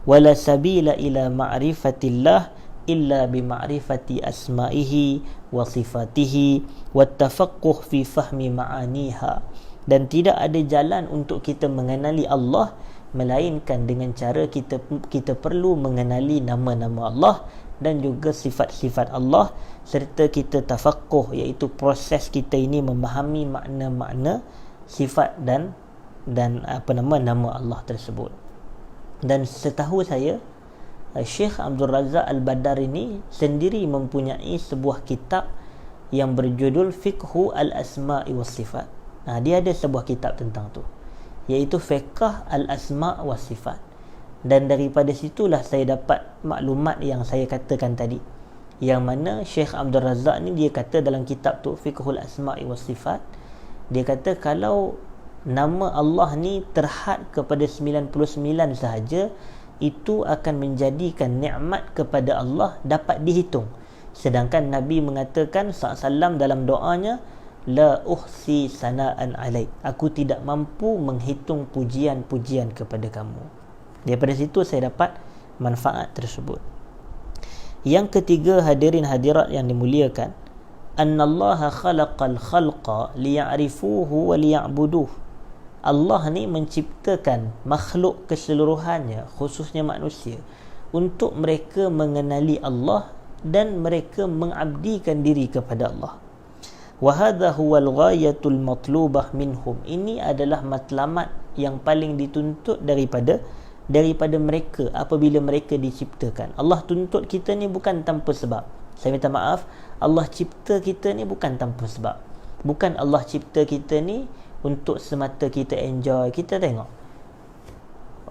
Wala sabila ila ma'rifatillah illa bi ma'rifati asma'ihi wa sifatihi wa tafaqquh fi fahmi ma'aniha. Dan tidak ada jalan untuk kita mengenali Allah melainkan dengan cara kita perlu mengenali nama-nama Allah dan juga sifat-sifat Allah, serta kita tafaqquh, iaitu proses kita ini memahami makna-makna sifat dan nama Allah tersebut. Dan setahu saya, Syekh Abdul Razak Al-Badar ini sendiri mempunyai sebuah kitab yang berjudul Fiqhu Al-Asma'i Was Sifat. Dia ada sebuah kitab tentang tu, iaitu Fiqh Al-Asma' Was Sifat. Dan daripada situlah saya dapat maklumat yang saya katakan tadi, yang mana Syekh Abdul Razak ni dia kata dalam kitab tu Fiqhul Asma'i Was Sifat, dia kata kalau nama Allah ni terhad kepada 99 sahaja, itu akan menjadikan nikmat kepada Allah dapat dihitung. Sedangkan Nabi mengatakan SAW dalam doanya, la uhsi sana'an alaik, aku tidak mampu menghitung pujian-pujian kepada kamu. Daripada situ saya dapat manfaat tersebut. Yang ketiga, hadirin hadirat yang dimuliakan, annallaha khalaqal khalqa liya'rifuhu wa liya'buduh. Allah ni menciptakan makhluk keseluruhannya, khususnya manusia, untuk mereka mengenali Allah dan mereka mengabdikan diri kepada Allah. Wa hadha huwal ghayatul matlubah minhum. Ini adalah matlamat yang paling dituntut daripada mereka apabila mereka diciptakan. Allah tuntut kita ni bukan tanpa sebab. Saya minta maaf, Allah cipta kita ni bukan tanpa sebab. Bukan Allah cipta kita ni untuk semata kita enjoy. Kita tengok,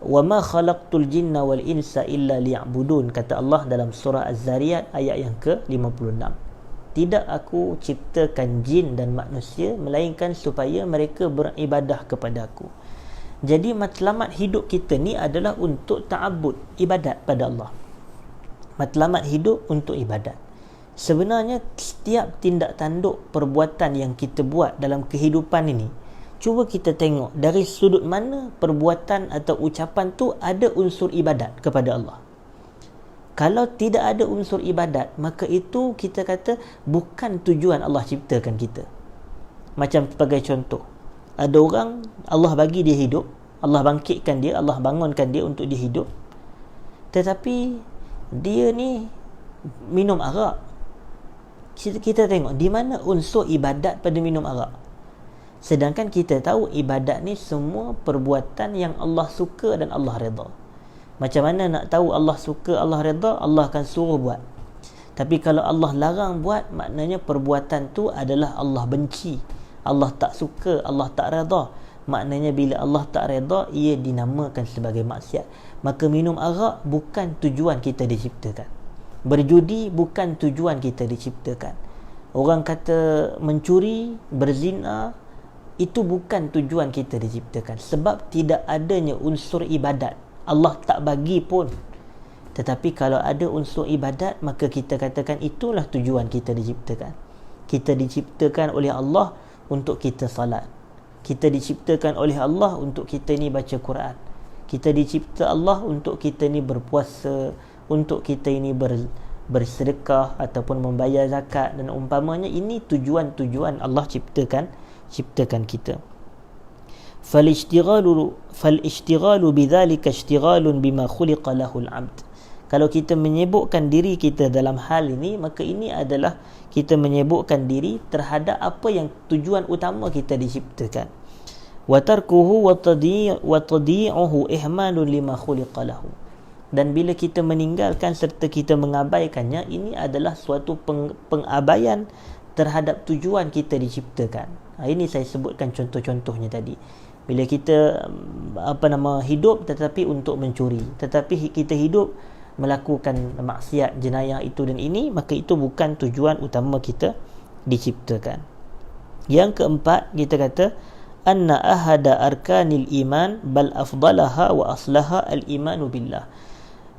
wa ma khalaqtul jinna wal insa illa liya'budun, kata Allah dalam surah Az-Zariyat ayat yang ke-56. Tidak aku ciptakan jin dan manusia melainkan supaya mereka beribadah kepada aku. Jadi matlamat hidup kita ni adalah untuk ta'abbud, ibadat pada Allah. Matlamat hidup untuk ibadat. Sebenarnya setiap tindak tanduk perbuatan yang kita buat dalam kehidupan ini, cuba kita tengok dari sudut mana perbuatan atau ucapan tu ada unsur ibadat kepada Allah. Kalau tidak ada unsur ibadat, maka itu kita kata bukan tujuan Allah ciptakan kita. Macam sebagai contoh, ada orang Allah bagi dia hidup, Allah bangkitkan dia, Allah bangunkan dia untuk dia hidup, tetapi dia ni minum arak. Kita tengok di mana unsur ibadat pada minum arak. Sedangkan kita tahu ibadat ni semua perbuatan yang Allah suka dan Allah redha. Macam mana nak tahu Allah suka, Allah redha? Allah akan suruh buat. Tapi kalau Allah larang buat, maknanya perbuatan tu adalah Allah benci, Allah tak suka, Allah tak redha. Maknanya bila Allah tak redha, ia dinamakan sebagai maksiat. Maka minum arak bukan tujuan kita diciptakan. Berjudi bukan tujuan kita diciptakan. Orang kata mencuri, berzina, itu bukan tujuan kita diciptakan. Sebab tidak adanya unsur ibadat. Allah tak bagi pun. Tetapi kalau ada unsur ibadat, maka kita katakan itulah tujuan kita diciptakan. Kita diciptakan oleh Allah untuk kita salat. Kita diciptakan oleh Allah untuk kita ni baca Quran. Kita dicipta Allah untuk kita ni berpuasa, untuk kita ini bersedekah ataupun membayar zakat dan umpamanya. Ini tujuan-tujuan Allah ciptakan kita. Fal-ishtighalu bidzalika ishtighalun bima khuliqa lahul 'abd. Kalau kita menyibukkan diri kita dalam hal ini, maka ini adalah kita menyibukkan diri terhadap apa yang tujuan utama kita diciptakan. Wa tarkuhu wa tadi'uhu ihmalun lima khuliqa lahu. Dan bila kita meninggalkan serta kita mengabaikannya, ini adalah suatu pengabaian terhadap tujuan kita diciptakan. Ini saya sebutkan contoh-contohnya tadi. Bila kita hidup tetapi untuk mencuri, tetapi kita hidup melakukan maksiat, jenayah itu dan ini, maka itu bukan tujuan utama kita diciptakan. Yang keempat, kita kata anna ahada arkanil iman bal afdalaha wa aslaha al-imanu billah.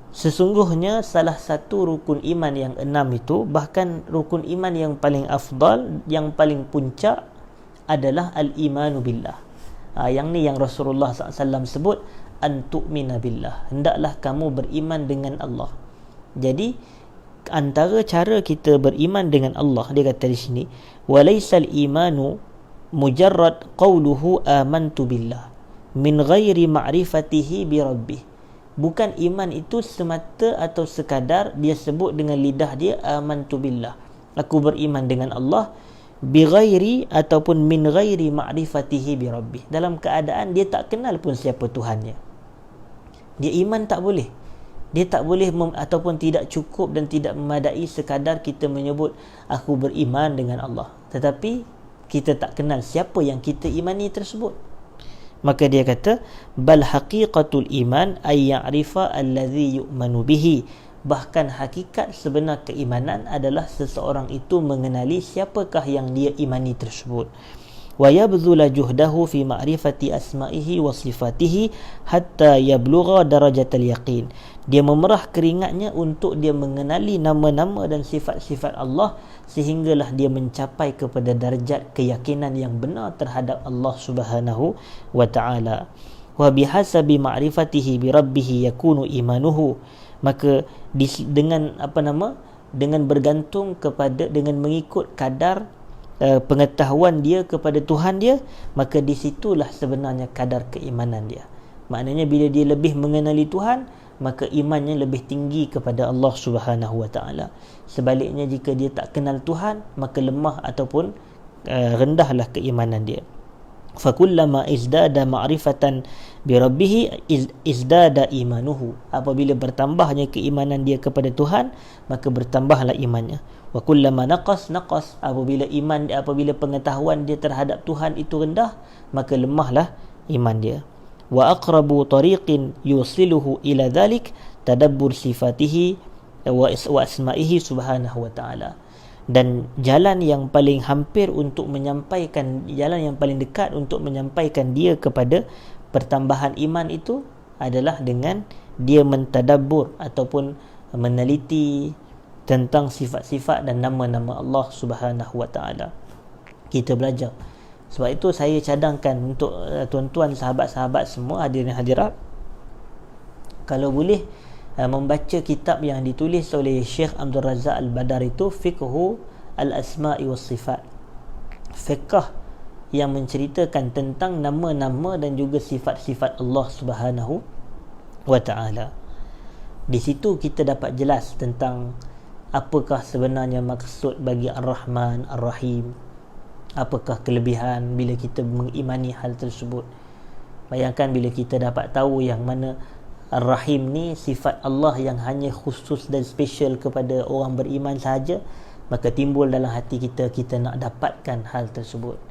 Sesungguhnya salah satu rukun iman yang 6 itu, bahkan rukun iman yang paling afdal, yang paling puncak adalah al-imanu billah. Yang ni yang Rasulullah SAW sebut an tu'mina billah, hendaklah kamu beriman dengan Allah. Jadi antara cara kita beriman dengan Allah, dia kata di sini, walaysal imanu mujarrad qawluhu amantu billah min ghairi ma'rifatihi bi rabbih. Bukan iman itu semata atau sekadar dia sebut dengan lidah dia amantu billah, aku beriman dengan Allah, bi ghairi ataupun min ghairi ma'rifatihi bi rabbih, dalam keadaan dia tak kenal pun siapa Tuhannya. Dia iman tak boleh. Dia tak boleh ataupun tidak cukup dan tidak memadai sekadar kita menyebut aku beriman dengan Allah, tetapi kita tak kenal siapa yang kita imani tersebut. Maka dia kata bal haqiqatul iman ay ya'rifa allazi yu'manu bihi. Bahkan hakikat sebenar keimanan adalah seseorang itu mengenali siapakah yang dia imani tersebut. Wa yabdhula juhdahu fi ma'rifati asma'ihi wa sifatihi hatta yablugha darajatal yaqin. Dia memerah keringatnya untuk dia mengenali nama-nama dan sifat-sifat Allah sehinggalah dia mencapai kepada darjat keyakinan yang benar terhadap Allah Subhanahu wa taala. Wa bihasabi ma'rifatihi bi rabbih yakunu imanuhu. Maka dengan bergantung kepada, dengan mengikut kadar pengetahuan dia kepada Tuhan dia, maka di situlah sebenarnya kadar keimanan dia. Maknanya bila dia lebih mengenali Tuhan, maka imannya lebih tinggi kepada Allah Subhanahu wa taala. Sebaliknya, jika dia tak kenal Tuhan, maka lemah ataupun rendahlah keimanan dia. Fakullama izdada ma'rifatan bi rabbih izdada imanuhu. Apabila bertambahnya keimanan dia kepada Tuhan, maka bertambahlah imannya. Wa kullama naqas. Apabila pengetahuan dia terhadap Tuhan itu rendah, maka lemahlah iman dia. Wa aqrabu tariqin yusiluhu ila dhalik tadabbur sifatihi wa asma'ihi subhanahu wa ta'ala. Dan jalan yang paling hampir untuk menyampaikan, jalan yang paling dekat untuk menyampaikan dia kepada pertambahan iman itu adalah dengan dia mentadabbur ataupun meneliti tentang sifat-sifat dan nama-nama Allah Subhanahu wa taala. Kita belajar. Sebab itu saya cadangkan untuk tuan-tuan, sahabat-sahabat semua, hadirin hadirat, kalau boleh membaca kitab yang ditulis oleh Syekh Abdul Razak Al-Badar itu, Fiqhu Al-Asma'i was Sifat, fiqh yang menceritakan tentang nama-nama dan juga sifat-sifat Allah Subhanahu wa ta'ala. Di situ kita dapat jelas tentang apakah sebenarnya maksud bagi Ar-Rahman, Ar-Rahim, apakah kelebihan bila kita mengimani hal tersebut. Bayangkan bila kita dapat tahu yang mana Ar-Rahim ni sifat Allah yang hanya khusus dan special kepada orang beriman sahaja, maka timbul dalam hati kita nak dapatkan hal tersebut.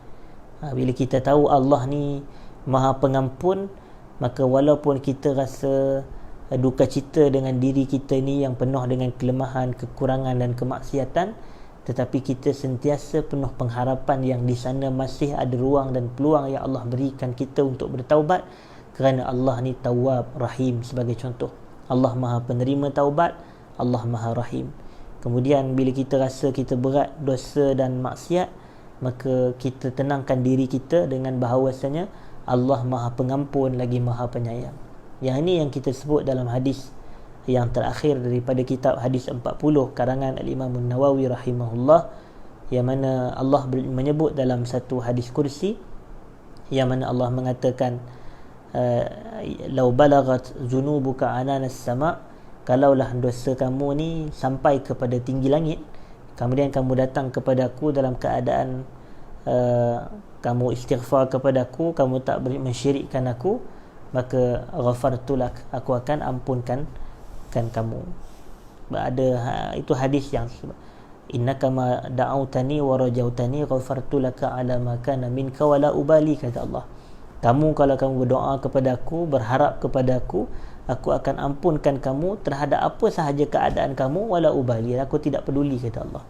Bila kita tahu Allah ni Maha Pengampun, maka walaupun kita rasa duka cita dengan diri kita ni yang penuh dengan kelemahan, kekurangan dan kemaksiatan, tetapi kita sentiasa penuh pengharapan yang di sana masih ada ruang dan peluang yang Allah berikan kita untuk bertaubat, kerana Allah ni Tawwab Rahim. Sebagai contoh, Allah Maha Penerima taubat, Allah Maha Rahim. Kemudian bila kita rasa kita berat dosa dan maksiat, maka kita tenangkan diri kita dengan bahawasanya Allah Maha Pengampun lagi Maha Penyayang. Yang ini yang kita sebut dalam hadis yang terakhir daripada kitab hadis 40 karangan Al-Imam An-Nawawi rahimahullah, yang mana Allah menyebut dalam satu hadis kursi, yang mana Allah mengatakan, lau balagat zunubuka ananas sama, kalaulah dosa kamu ni sampai kepada tinggi langit, kemudian kamu datang kepada aku dalam keadaan kamu istighfar kepada aku, kamu tak mensyirikkan aku, maka ghafartulak, aku akan ampunkan kamu. Itu hadis yang innaka ma da'autani wa rajautani ghafartulaka ala ma kana minka wa la ubali, kata Allah. Kamu, kalau kamu berdoa kepada aku, berharap kepada aku akan ampunkan kamu terhadap apa sahaja keadaan kamu, wala ubali, aku tidak peduli, kata Allah.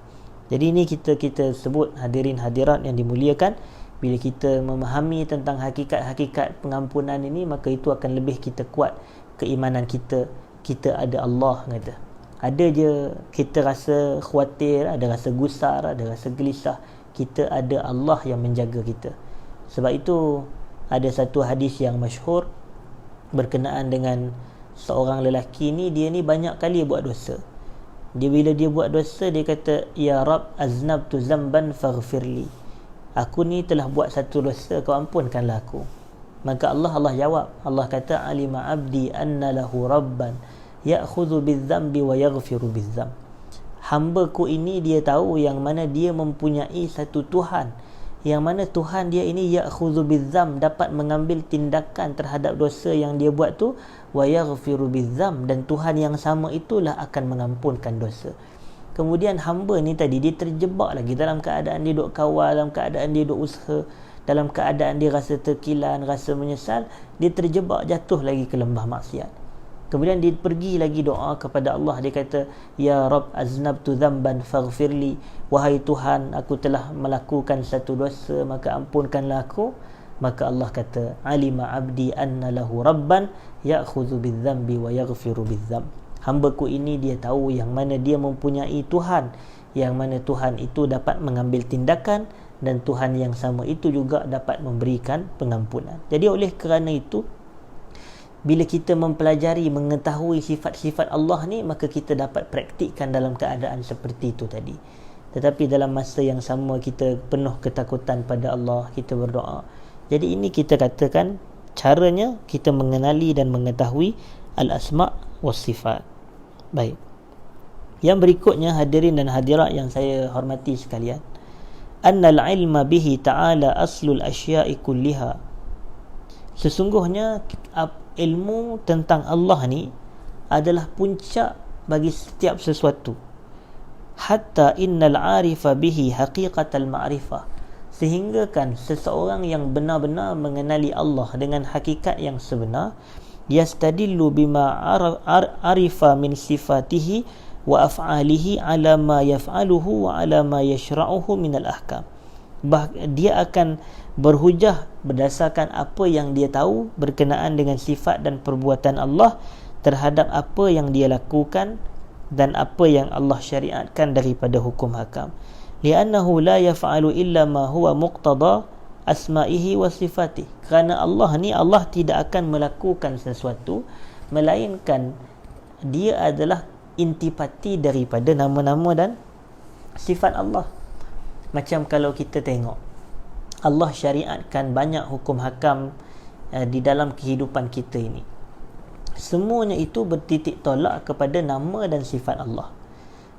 Jadi ini kita sebut, hadirin hadirat yang dimuliakan, bila kita memahami tentang hakikat-hakikat pengampunan ini, maka itu akan lebih kita kuat keimanan kita ada Allah, kata. Ada je kita rasa khawatir, ada rasa gusar, ada rasa gelisah, kita ada Allah yang menjaga kita. Sebab itu ada satu hadis yang masyhur berkenaan dengan seorang lelaki ni, dia ni banyak kali buat dosa. Bila dia buat dosa, dia kata, ya Rab, aznabtu zamban faghfirli, aku ni telah buat satu dosa, kau ampunkanlah aku. Maka Allah jawab, Allah kata, alima abdi anna lahu rabban ya'khudhu bidzambi wa yaghfiru bidzam. Hamba-ku ini dia tahu yang mana dia mempunyai satu Tuhan, yang mana Tuhan dia ini ya'khudhu bidzam, dapat mengambil tindakan terhadap dosa yang dia buat tu, wa yaghfiru bidzam, dan Tuhan yang sama itulah akan mengampunkan dosa. Kemudian hamba ni tadi dia terjebak lagi dalam keadaan dia duk kawal, dalam keadaan dia duk usaha, dalam keadaan dia rasa terkilan, rasa menyesal, dia terjebak, jatuh lagi ke lembah maksiat. Kemudian dia pergi lagi doa kepada Allah, dia kata, ya Rabb, aznabtu dzamban faghfirli, wahai Tuhan, aku telah melakukan satu dosa, maka ampunkanlah aku. Maka Allah kata, alima abdi anna lahu rabban ya'khudhu bidzambi wa yaghfiru bidzam. Hamba-ku ini dia tahu yang mana dia mempunyai Tuhan, yang mana Tuhan itu dapat mengambil tindakan, dan Tuhan yang sama itu juga dapat memberikan pengampunan. Jadi oleh kerana itu, bila kita mempelajari, mengetahui sifat-sifat Allah ni, maka kita dapat praktikkan dalam keadaan seperti itu tadi. Tetapi dalam masa yang sama kita penuh ketakutan pada Allah, kita berdoa. Jadi ini kita katakan caranya kita mengenali dan mengetahui al-asma' was-sifat. Baik. Yang berikutnya, hadirin dan hadirat yang saya hormati sekalian, annal ilma bihi ta'ala aslul asya'i kulliha. Sesungguhnya ilmu tentang Allah ni adalah puncak bagi setiap sesuatu. Hatta innal arifa bihi haqiqatal ma'rifah, sehingga kan seseorang yang benar-benar mengenali Allah dengan hakikat yang sebenar, yastadillu bima arifa min sifatihi wa af'alihi ala ma yaf'aluhu wa ala ma yashra'uhu min al-ahkam. Dia akan berhujah berdasarkan apa yang dia tahu berkenaan dengan sifat dan perbuatan Allah terhadap apa yang dia lakukan dan apa yang Allah syariatkan daripada hukum hakam. Li'annahu la yaf'alu illa ma huwa muqtada asma'ihi wa sifatihi. Kerana Allah tidak akan melakukan sesuatu melainkan dia adalah intipati daripada nama-nama dan sifat Allah. Macam kalau kita tengok, Allah syariatkan banyak hukum hakam di dalam kehidupan kita ini. Semuanya itu bertitik tolak kepada nama dan sifat Allah.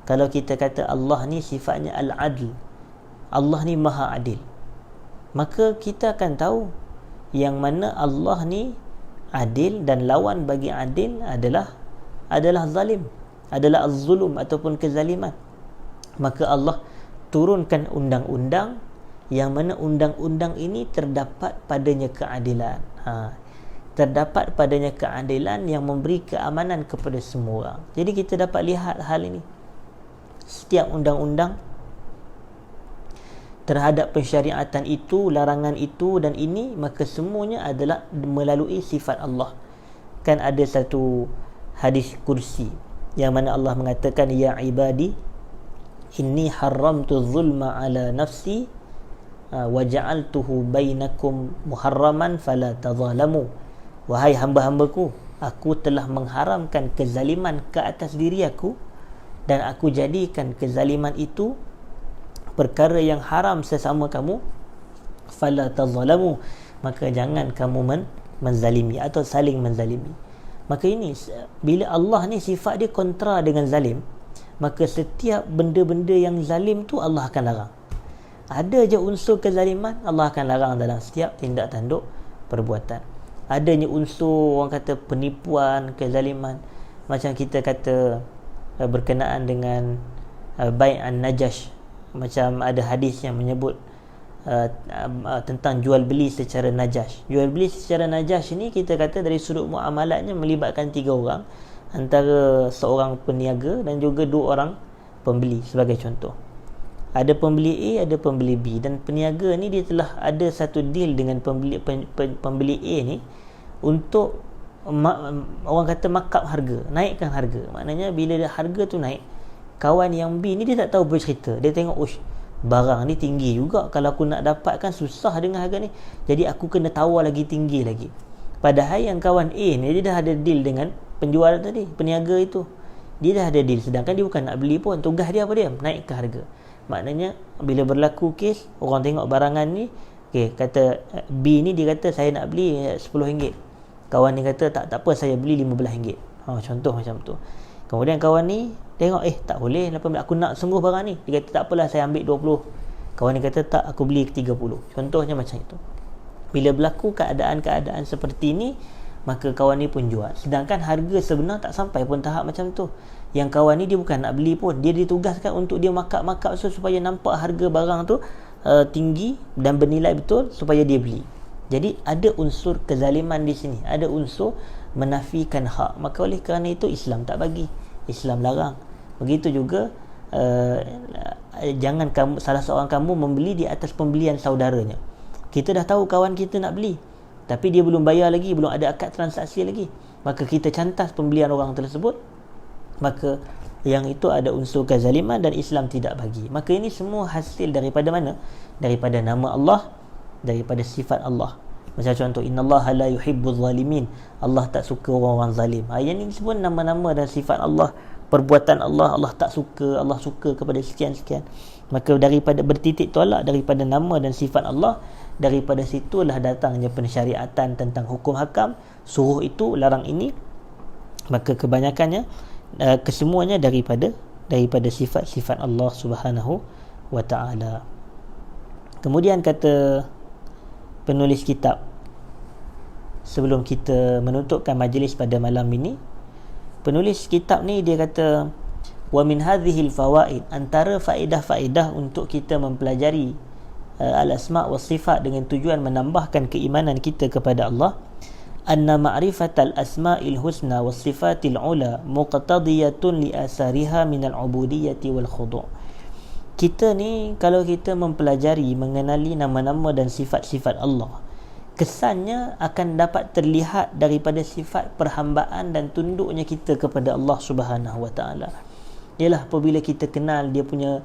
Kalau kita kata Allah ni sifatnya al-adl, Allah ni maha adil, maka kita akan tahu yang mana Allah ni adil dan lawan bagi adil adalah zalim, adalah az-zulum ataupun kezaliman. Maka Allah turunkan undang-undang yang mana undang-undang ini terdapat padanya keadilan. Terdapat padanya keadilan yang memberi keamanan kepada semua orang. Jadi kita dapat lihat hal ini. Setiap undang-undang terhadap pensyariatan itu, larangan itu dan ini, maka semuanya adalah melalui sifat Allah. Kan ada satu hadis kursi yang mana Allah mengatakan, ya ibadi inni haramtu zulma ala nafsi wa ja'altuhu bainakum muharraman fala tazalamu. Wahai hamba-hambaku, aku telah mengharamkan kezaliman ke atas diri aku dan aku jadikan kezaliman itu perkara yang haram sesama kamu. Fala tazalamu, maka jangan kamu menzalimi atau saling menzalimi. Maka ini, bila Allah ni sifat dia kontra dengan zalim, maka setiap benda-benda yang zalim tu Allah akan larang. Ada je unsur kezaliman, Allah akan larang dalam setiap tindak tanduk perbuatan. Adanya unsur orang kata penipuan, kezaliman, macam kita kata berkenaan dengan bai'an najash. Macam ada hadis yang menyebut tentang jual beli secara najash. Jual beli secara najash ini kita kata dari sudut muamalatnya melibatkan 3 orang, antara seorang peniaga dan juga 2 orang pembeli sebagai contoh. Ada pembeli A, ada pembeli B, dan peniaga ni dia telah ada satu deal dengan pembeli A ni untuk orang kata markup harga, naikkan harga. Maknanya bila harga tu naik, kawan yang B ni dia tak tahu bercerita. Dia tengok, barang ni tinggi juga, kalau aku nak dapatkan susah dengan harga ni, jadi aku kena tawar lagi tinggi lagi. Padahal yang kawan A ni dia dah ada deal dengan penjual tadi, peniaga itu. Dia dah ada deal, sedangkan dia bukan nak beli pun. Tugas dia apa dia? Naikkan harga. Maknanya bila berlaku kes, orang tengok barangan ni, kata B ni dia kata saya nak beli RM10. Kawan ni kata tak apa, saya beli RM15. Contoh macam tu. Kemudian kawan ni tengok, tak boleh 18, aku nak sungguh barang ni. Dia kata tak apalah, saya ambil 20. Kawan ni kata tak, aku beli 30. Contohnya macam itu. Bila berlaku keadaan-keadaan seperti ni, maka kawan ni pun jual, sedangkan harga sebenar tak sampai pun tahap macam tu. Yang kawan ni dia bukan nak beli pun, dia ditugaskan untuk dia markup supaya nampak harga barang tu tinggi dan bernilai betul supaya dia beli. Jadi ada unsur kezaliman di sini, ada unsur menafikan hak. Maka oleh kerana itu Islam tak bagi, Islam larang. Begitu juga jangan salah seorang kamu membeli di atas pembelian saudaranya. Kita dah tahu kawan kita nak beli, tapi dia belum bayar lagi, belum ada akad transaksi lagi, maka kita cantas pembelian orang tersebut, maka yang itu ada unsur kezaliman dan Islam tidak bagi. Maka ini semua hasil daripada mana? Daripada nama Allah, daripada sifat Allah. Macam contoh, innallaha la yuhibbuz zalimin, Allah tak suka orang-orang zalim. Yang ini semua nama-nama dan sifat Allah, perbuatan Allah. Allah tak suka, Allah suka kepada sekian-sekian. Maka daripada bertitik tolak daripada nama dan sifat Allah, daripada situlah datangnya pensyariatan tentang hukum hakam, suruh itu, larang ini. Maka kebanyakannya kesemuanya daripada sifat-sifat Allah Subhanahu wa ta'ala. Kemudian kata penulis kitab, sebelum kita menutupkan majlis pada malam ini, penulis kitab ni dia kata, wa min hadhil fawaid, antara faedah-faedah untuk kita mempelajari al-asma' was sifat dengan tujuan menambahkan keimanan kita kepada Allah, anna ma'rifatal asma'il husna was sifatil ula muqtadiyatun li asariha minal ubudiyyati wal khudu'. Kita ni kalau kita mempelajari, mengenali nama-nama dan sifat-sifat Allah, kesannya akan dapat terlihat daripada sifat perhambaan dan tunduknya kita kepada Allah Subhanahu wa ta'ala. Ialah apabila kita kenal dia punya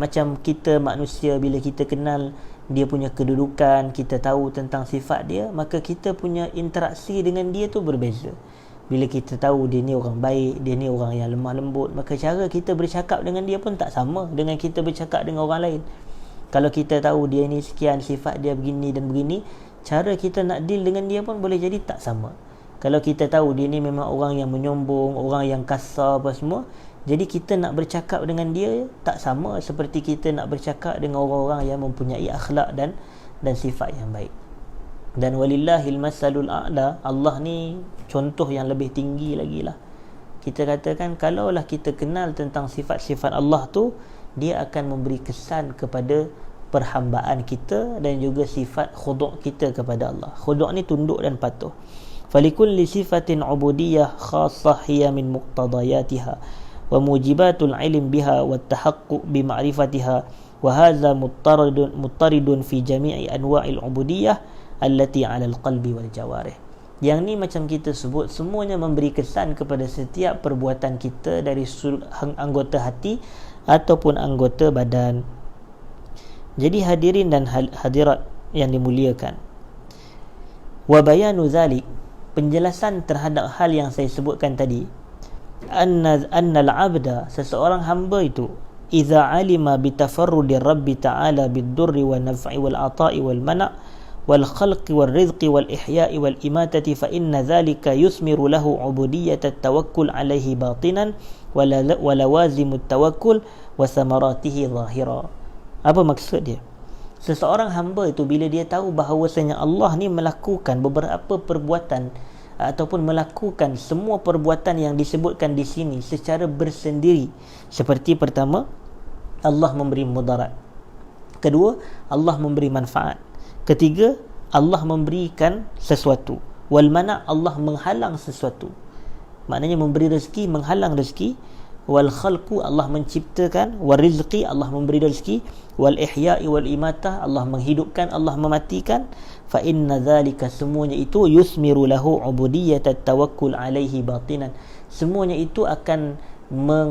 macam kita manusia, bila kita kenal dia punya kedudukan, kita tahu tentang sifat dia, maka kita punya interaksi dengan dia tu berbeza. Bila kita tahu dia ni orang baik, dia ni orang yang lemah lembut, maka cara kita bercakap dengan dia pun tak sama dengan kita bercakap dengan orang lain. Kalau kita tahu dia ni sekian, sifat dia begini dan begini, cara kita nak deal dengan dia pun boleh jadi tak sama. Kalau kita tahu dia ni memang orang yang menyombong, orang yang kasar apa semua, jadi kita nak bercakap dengan dia tak sama seperti kita nak bercakap dengan orang-orang yang mempunyai akhlak dan sifat yang baik. Dan walillahil masalul a'la, Allah ni contoh yang lebih tinggi lagi lah. Kita katakan kalaulah kita kenal tentang sifat-sifat Allah tu, dia akan memberi kesan kepada perhambaan kita dan juga sifat khudu' kita kepada Allah. Khudu' ni tunduk dan patuh. Falikulli sifatin ubudiyah khassah hiya min muqtadayatiha wa mujibatul ilm biha wa tahaqquq bi ma'rifatiha, wa hadha muttaridun fi jami'i anwa'il ubudiyah allati 'ala al-qalbi wal jawarih. Yang ni macam kita sebut, semuanya memberi kesan kepada setiap perbuatan kita dari anggota hati ataupun anggota badan. Jadi hadirin dan hadirat yang dimuliakan, wa bayanu zalik, penjelasan terhadap hal yang saya sebutkan tadi, anna al-'abda, seseorang hamba itu, idza alima bi tafarrudi rabbi ta'ala bid-durri wan naf'i wal 'ata'i wal mana' wal khalqi wal rizqi wal ihya'i wal imatati, fa inna dhalika yusmiru lahu 'ubudiyyat at-tawakkul 'alaihi batinan wa lawazim at-tawakkul wa samaratihi zahira. Apa maksud dia? Seseorang hamba itu bila dia tahu bahawasanya Allah ni melakukan beberapa perbuatan ataupun melakukan semua perbuatan yang disebutkan di sini secara bersendiri. Seperti pertama, Allah memberi mudarat. Kedua, Allah memberi manfaat. Ketiga, Allah memberikan sesuatu. Wal mana', Allah menghalang sesuatu. Maknanya memberi rezeki, menghalang rezeki. Wal khalqu, Allah menciptakan. Wal rizqi, Allah memberi rezeki. Wal ihya'i wal imatah, Allah menghidupkan, Allah mematikan. Fa inna dhalika, semuanya itu, yusmiru lahu ubudiyyat at-tawakkul alaihi batinan, semuanya itu akan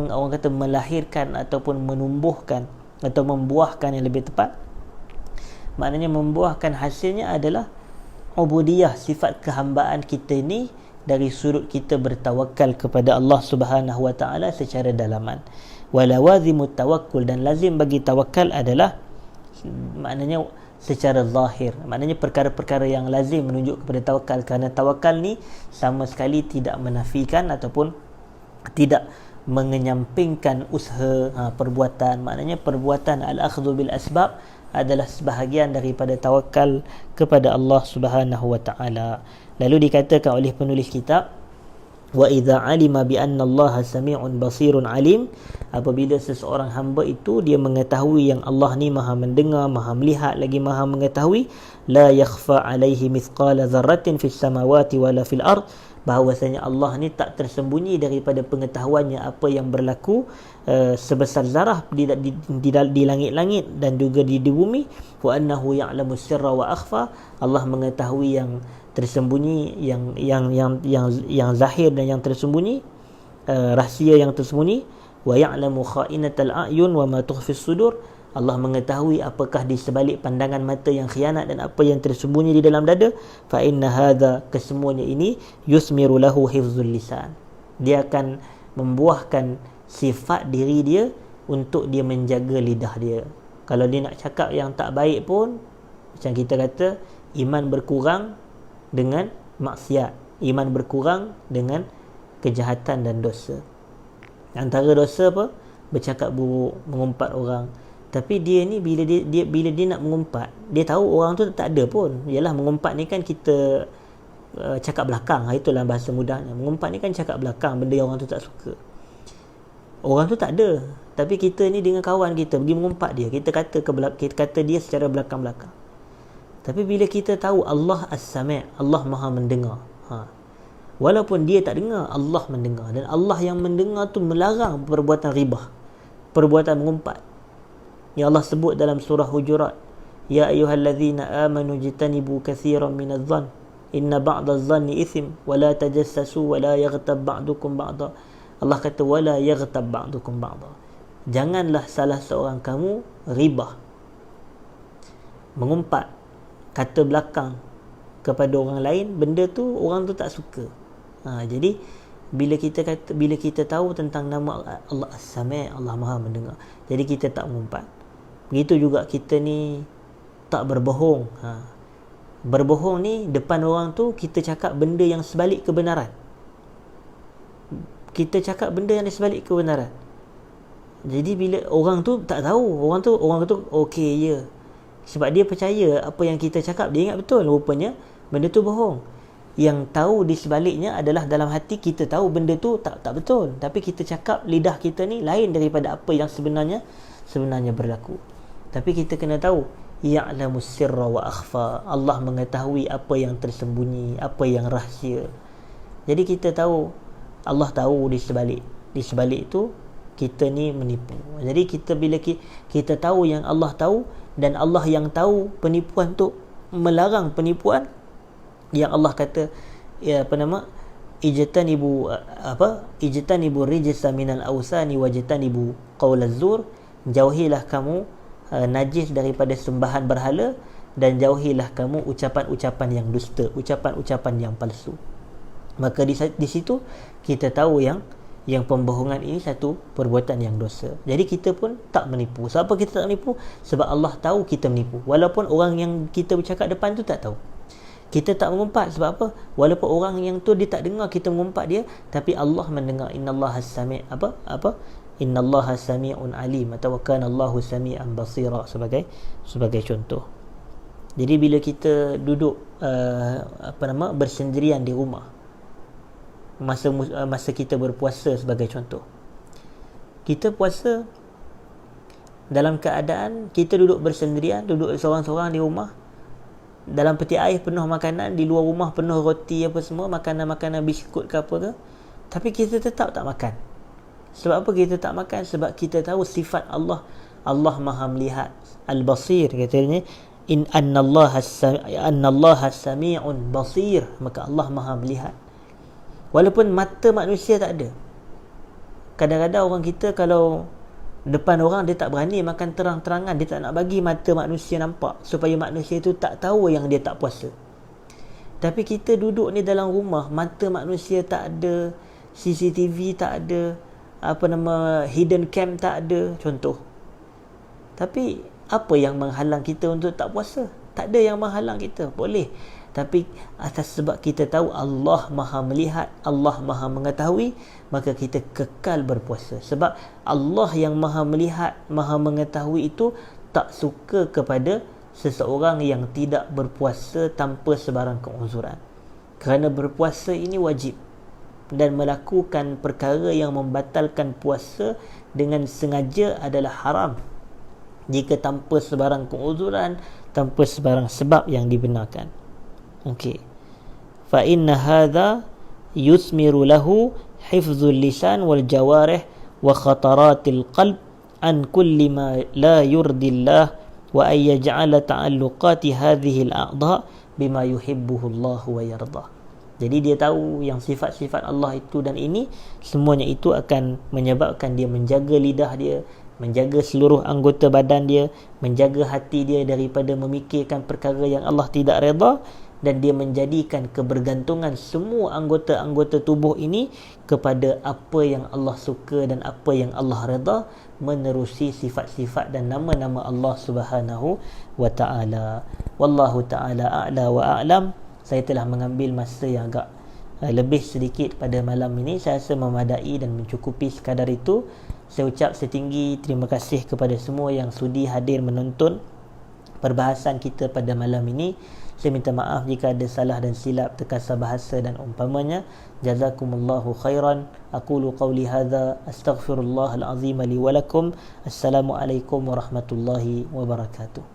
orang kata melahirkan ataupun menumbuhkan atau membuahkan, yang lebih tepat, maknanya membuahkan hasilnya adalah ubudiyah, sifat kehambaan kita ini dari sudut kita bertawakal kepada Allah Subhanahu wa ta'ala secara dalaman. Walawazimut tawakkul, dan lazim bagi tawakal adalah maknanya secara zahir, maknanya perkara-perkara yang lazim menunjuk kepada tawakal, kerana tawakal ni sama sekali tidak menafikan ataupun tidak mengenyampingkan usaha perbuatan. Maknanya perbuatan al-akhdhu bil asbab adalah sebahagian daripada tawakal kepada Allah Subhanahu wa ta'ala. Lalu dikatakan oleh penulis kitab, wa idza alima bi anna Allah sami'un basirun alim, apabila seseorang hamba itu dia mengetahui yang Allah ni maha mendengar, maha melihat, lagi maha mengetahui, la yakhfa alaihi mithqala dzarratin fis samawati wala fil ard, bahawasanya Allah ni tak tersembunyi daripada pengetahuannya apa yang berlaku sebesar zarah di langit-langit dan juga di bumi. Wa annahu ya'lamu sirra wa akhfa, Allah mengetahui yang tersembunyi, yang zahir dan yang tersembunyi, rahsia yang tersembunyi. Wa ya'lamu kha'inatal a'yun wa ma tukhfis sudur, Allah mengetahui apakah di sebalik pandangan mata yang khianat dan apa yang tersembunyi di dalam dada. Fa inna hadza, kesemuanya ini, yusmiru lahu hifzul lisan, dia akan membuahkan sifat diri dia untuk dia menjaga lidah dia. Kalau dia nak cakap yang tak baik pun, macam kita kata, iman berkurang dengan maksiat, iman berkurang dengan kejahatan dan dosa. Antara dosa apa? Bercakap buruk, mengumpat orang. Tapi dia ni bila dia nak mengumpat, dia tahu orang tu tak ada pun. Yalah, mengumpat ni kan kita cakap belakang. Itulah bahasa mudahnya. Mengumpat ni kan cakap belakang, benda yang orang tu tak suka. Orang tu tak ada, tapi kita ni dengan kawan kita pergi mengumpat dia. Kita kata dia secara belakang-belakang. Tapi bila kita tahu Allah As-Sami', Allah Maha mendengar. Walaupun dia tak dengar, Allah mendengar. Dan Allah yang mendengar tu melarang perbuatan ribah, perbuatan mengumpat. Yang Allah sebut dalam surah Hujurat, ya ayyuhallazina amanu jitanibu katsiran minadh-dhann inna ba'dadh-dhanni ithim wa la tajassasu wa la yaghtab ba'dukum ba'da. Allah kata wala yaghtab ba'dukum ba'da. Janganlah salah seorang kamu ribah, mengumpat, kata belakang kepada orang lain, benda tu orang tu tak suka. Jadi bila kita tahu tentang nama Allah As-Sami', Allah Maha mendengar, jadi kita tak mengumpat. Begitu juga kita ni tak berbohong. Berbohong ni depan orang tu kita cakap benda yang sebalik kebenaran. Kita cakap benda yang sebalik kebenaran. Jadi bila orang tu tak tahu, orang tu okey je. Sebab dia percaya apa yang kita cakap, dia ingat betul. Rupanya benda tu bohong. Yang tahu di sebaliknya adalah dalam hati kita tahu benda tu tak betul. Tapi kita cakap, lidah kita ni lain daripada apa yang sebenarnya berlaku. Tapi kita kena tahu, ya'lamus sirra wa akhfa. Allah mengetahui apa yang tersembunyi, apa yang rahsia. Jadi kita tahu, Allah tahu di sebalik itu kita ni menipu. Jadi bila kita tahu yang Allah tahu, dan Allah yang tahu penipuan tu, melarang penipuan, yang Allah kata ijtanibu rijsa minal awsani wajtanibu qaulaz zur. Jauhilah kamu najis daripada sembahan berhala, dan jauhilah kamu ucapan-ucapan yang dusta, ucapan-ucapan yang palsu. Maka di situ kita tahu yang pembohongan ini satu perbuatan yang dosa. Jadi kita pun tak menipu. Sebab apa kita tak menipu? Sebab Allah tahu kita menipu, walaupun orang yang kita bercakap depan tu tak tahu. Kita tak mengumpat sebab apa? Walaupun orang yang tu dia tak dengar kita mengumpat dia, tapi Allah mendengar. Innallaha sami' Innallaha sami'un alim, atau kana Allahu sami'an basira, sebagai contoh. Jadi bila kita duduk bersendirian di rumah, masa kita berpuasa sebagai contoh, kita puasa dalam keadaan kita duduk bersendirian, duduk seorang-seorang di rumah, dalam peti air penuh makanan, di luar rumah penuh roti apa semua, makanan-makanan biskut ke apa ke, tapi kita tetap tak makan. Sebab apa kita tak makan? Sebab kita tahu sifat Allah Maha melihat, Al-Basir, katanya annallaha sami'un basir, maka Allah Maha melihat. Walaupun mata manusia tak ada. Kadang-kadang orang kita kalau depan orang dia tak berani makan terang-terangan, dia tak nak bagi mata manusia nampak, supaya manusia itu tak tahu yang dia tak puasa. Tapi kita duduk ni dalam rumah, mata manusia tak ada, CCTV tak ada, hidden cam tak ada, contoh. Tapi apa yang menghalang kita untuk tak puasa? Tak ada yang menghalang kita, boleh. Tapi atas sebab kita tahu Allah Maha melihat, Allah Maha mengetahui, maka kita kekal berpuasa. Sebab Allah yang Maha melihat, Maha mengetahui itu tak suka kepada seseorang yang tidak berpuasa tanpa sebarang keuzuran. Kerana berpuasa ini wajib, dan melakukan perkara yang membatalkan puasa dengan sengaja adalah haram jika tanpa sebarang keuzuran, tanpa sebarang sebab yang dibenarkan. Okey. Fa inna hadha yusmiru lahu hifzul lisan wal jawarih wa khataratil qalb an kulli ma la yurdillah wa ay yaj'ala ta'alluqati hadhihi al-a'dha bima yuhibbuhu Allah wa yardah. Jadi dia tahu yang sifat-sifat Allah itu dan ini, semuanya itu akan menyebabkan dia menjaga lidah dia, menjaga seluruh anggota badan dia, menjaga hati dia daripada memikirkan perkara yang Allah tidak redha, dan dia menjadikan kebergantungan semua anggota-anggota tubuh ini kepada apa yang Allah suka dan apa yang Allah redha, menerusi sifat-sifat dan nama-nama Allah Subhanahu wa ta'ala. Wallahu ta'ala a'la wa a'lam. Saya telah mengambil masa yang agak lebih sedikit pada malam ini. Saya rasa memadai dan mencukupi sekadar itu. Saya ucap setinggi terima kasih kepada semua yang sudi hadir menonton perbahasan kita pada malam ini. Saya minta maaf jika ada salah dan silap terkasar bahasa dan umpamanya. Jazakumullahu khairan. Aqulu qawli hadza astaghfirullahal azim li wa lakum. Assalamualaikum warahmatullahi wabarakatuh.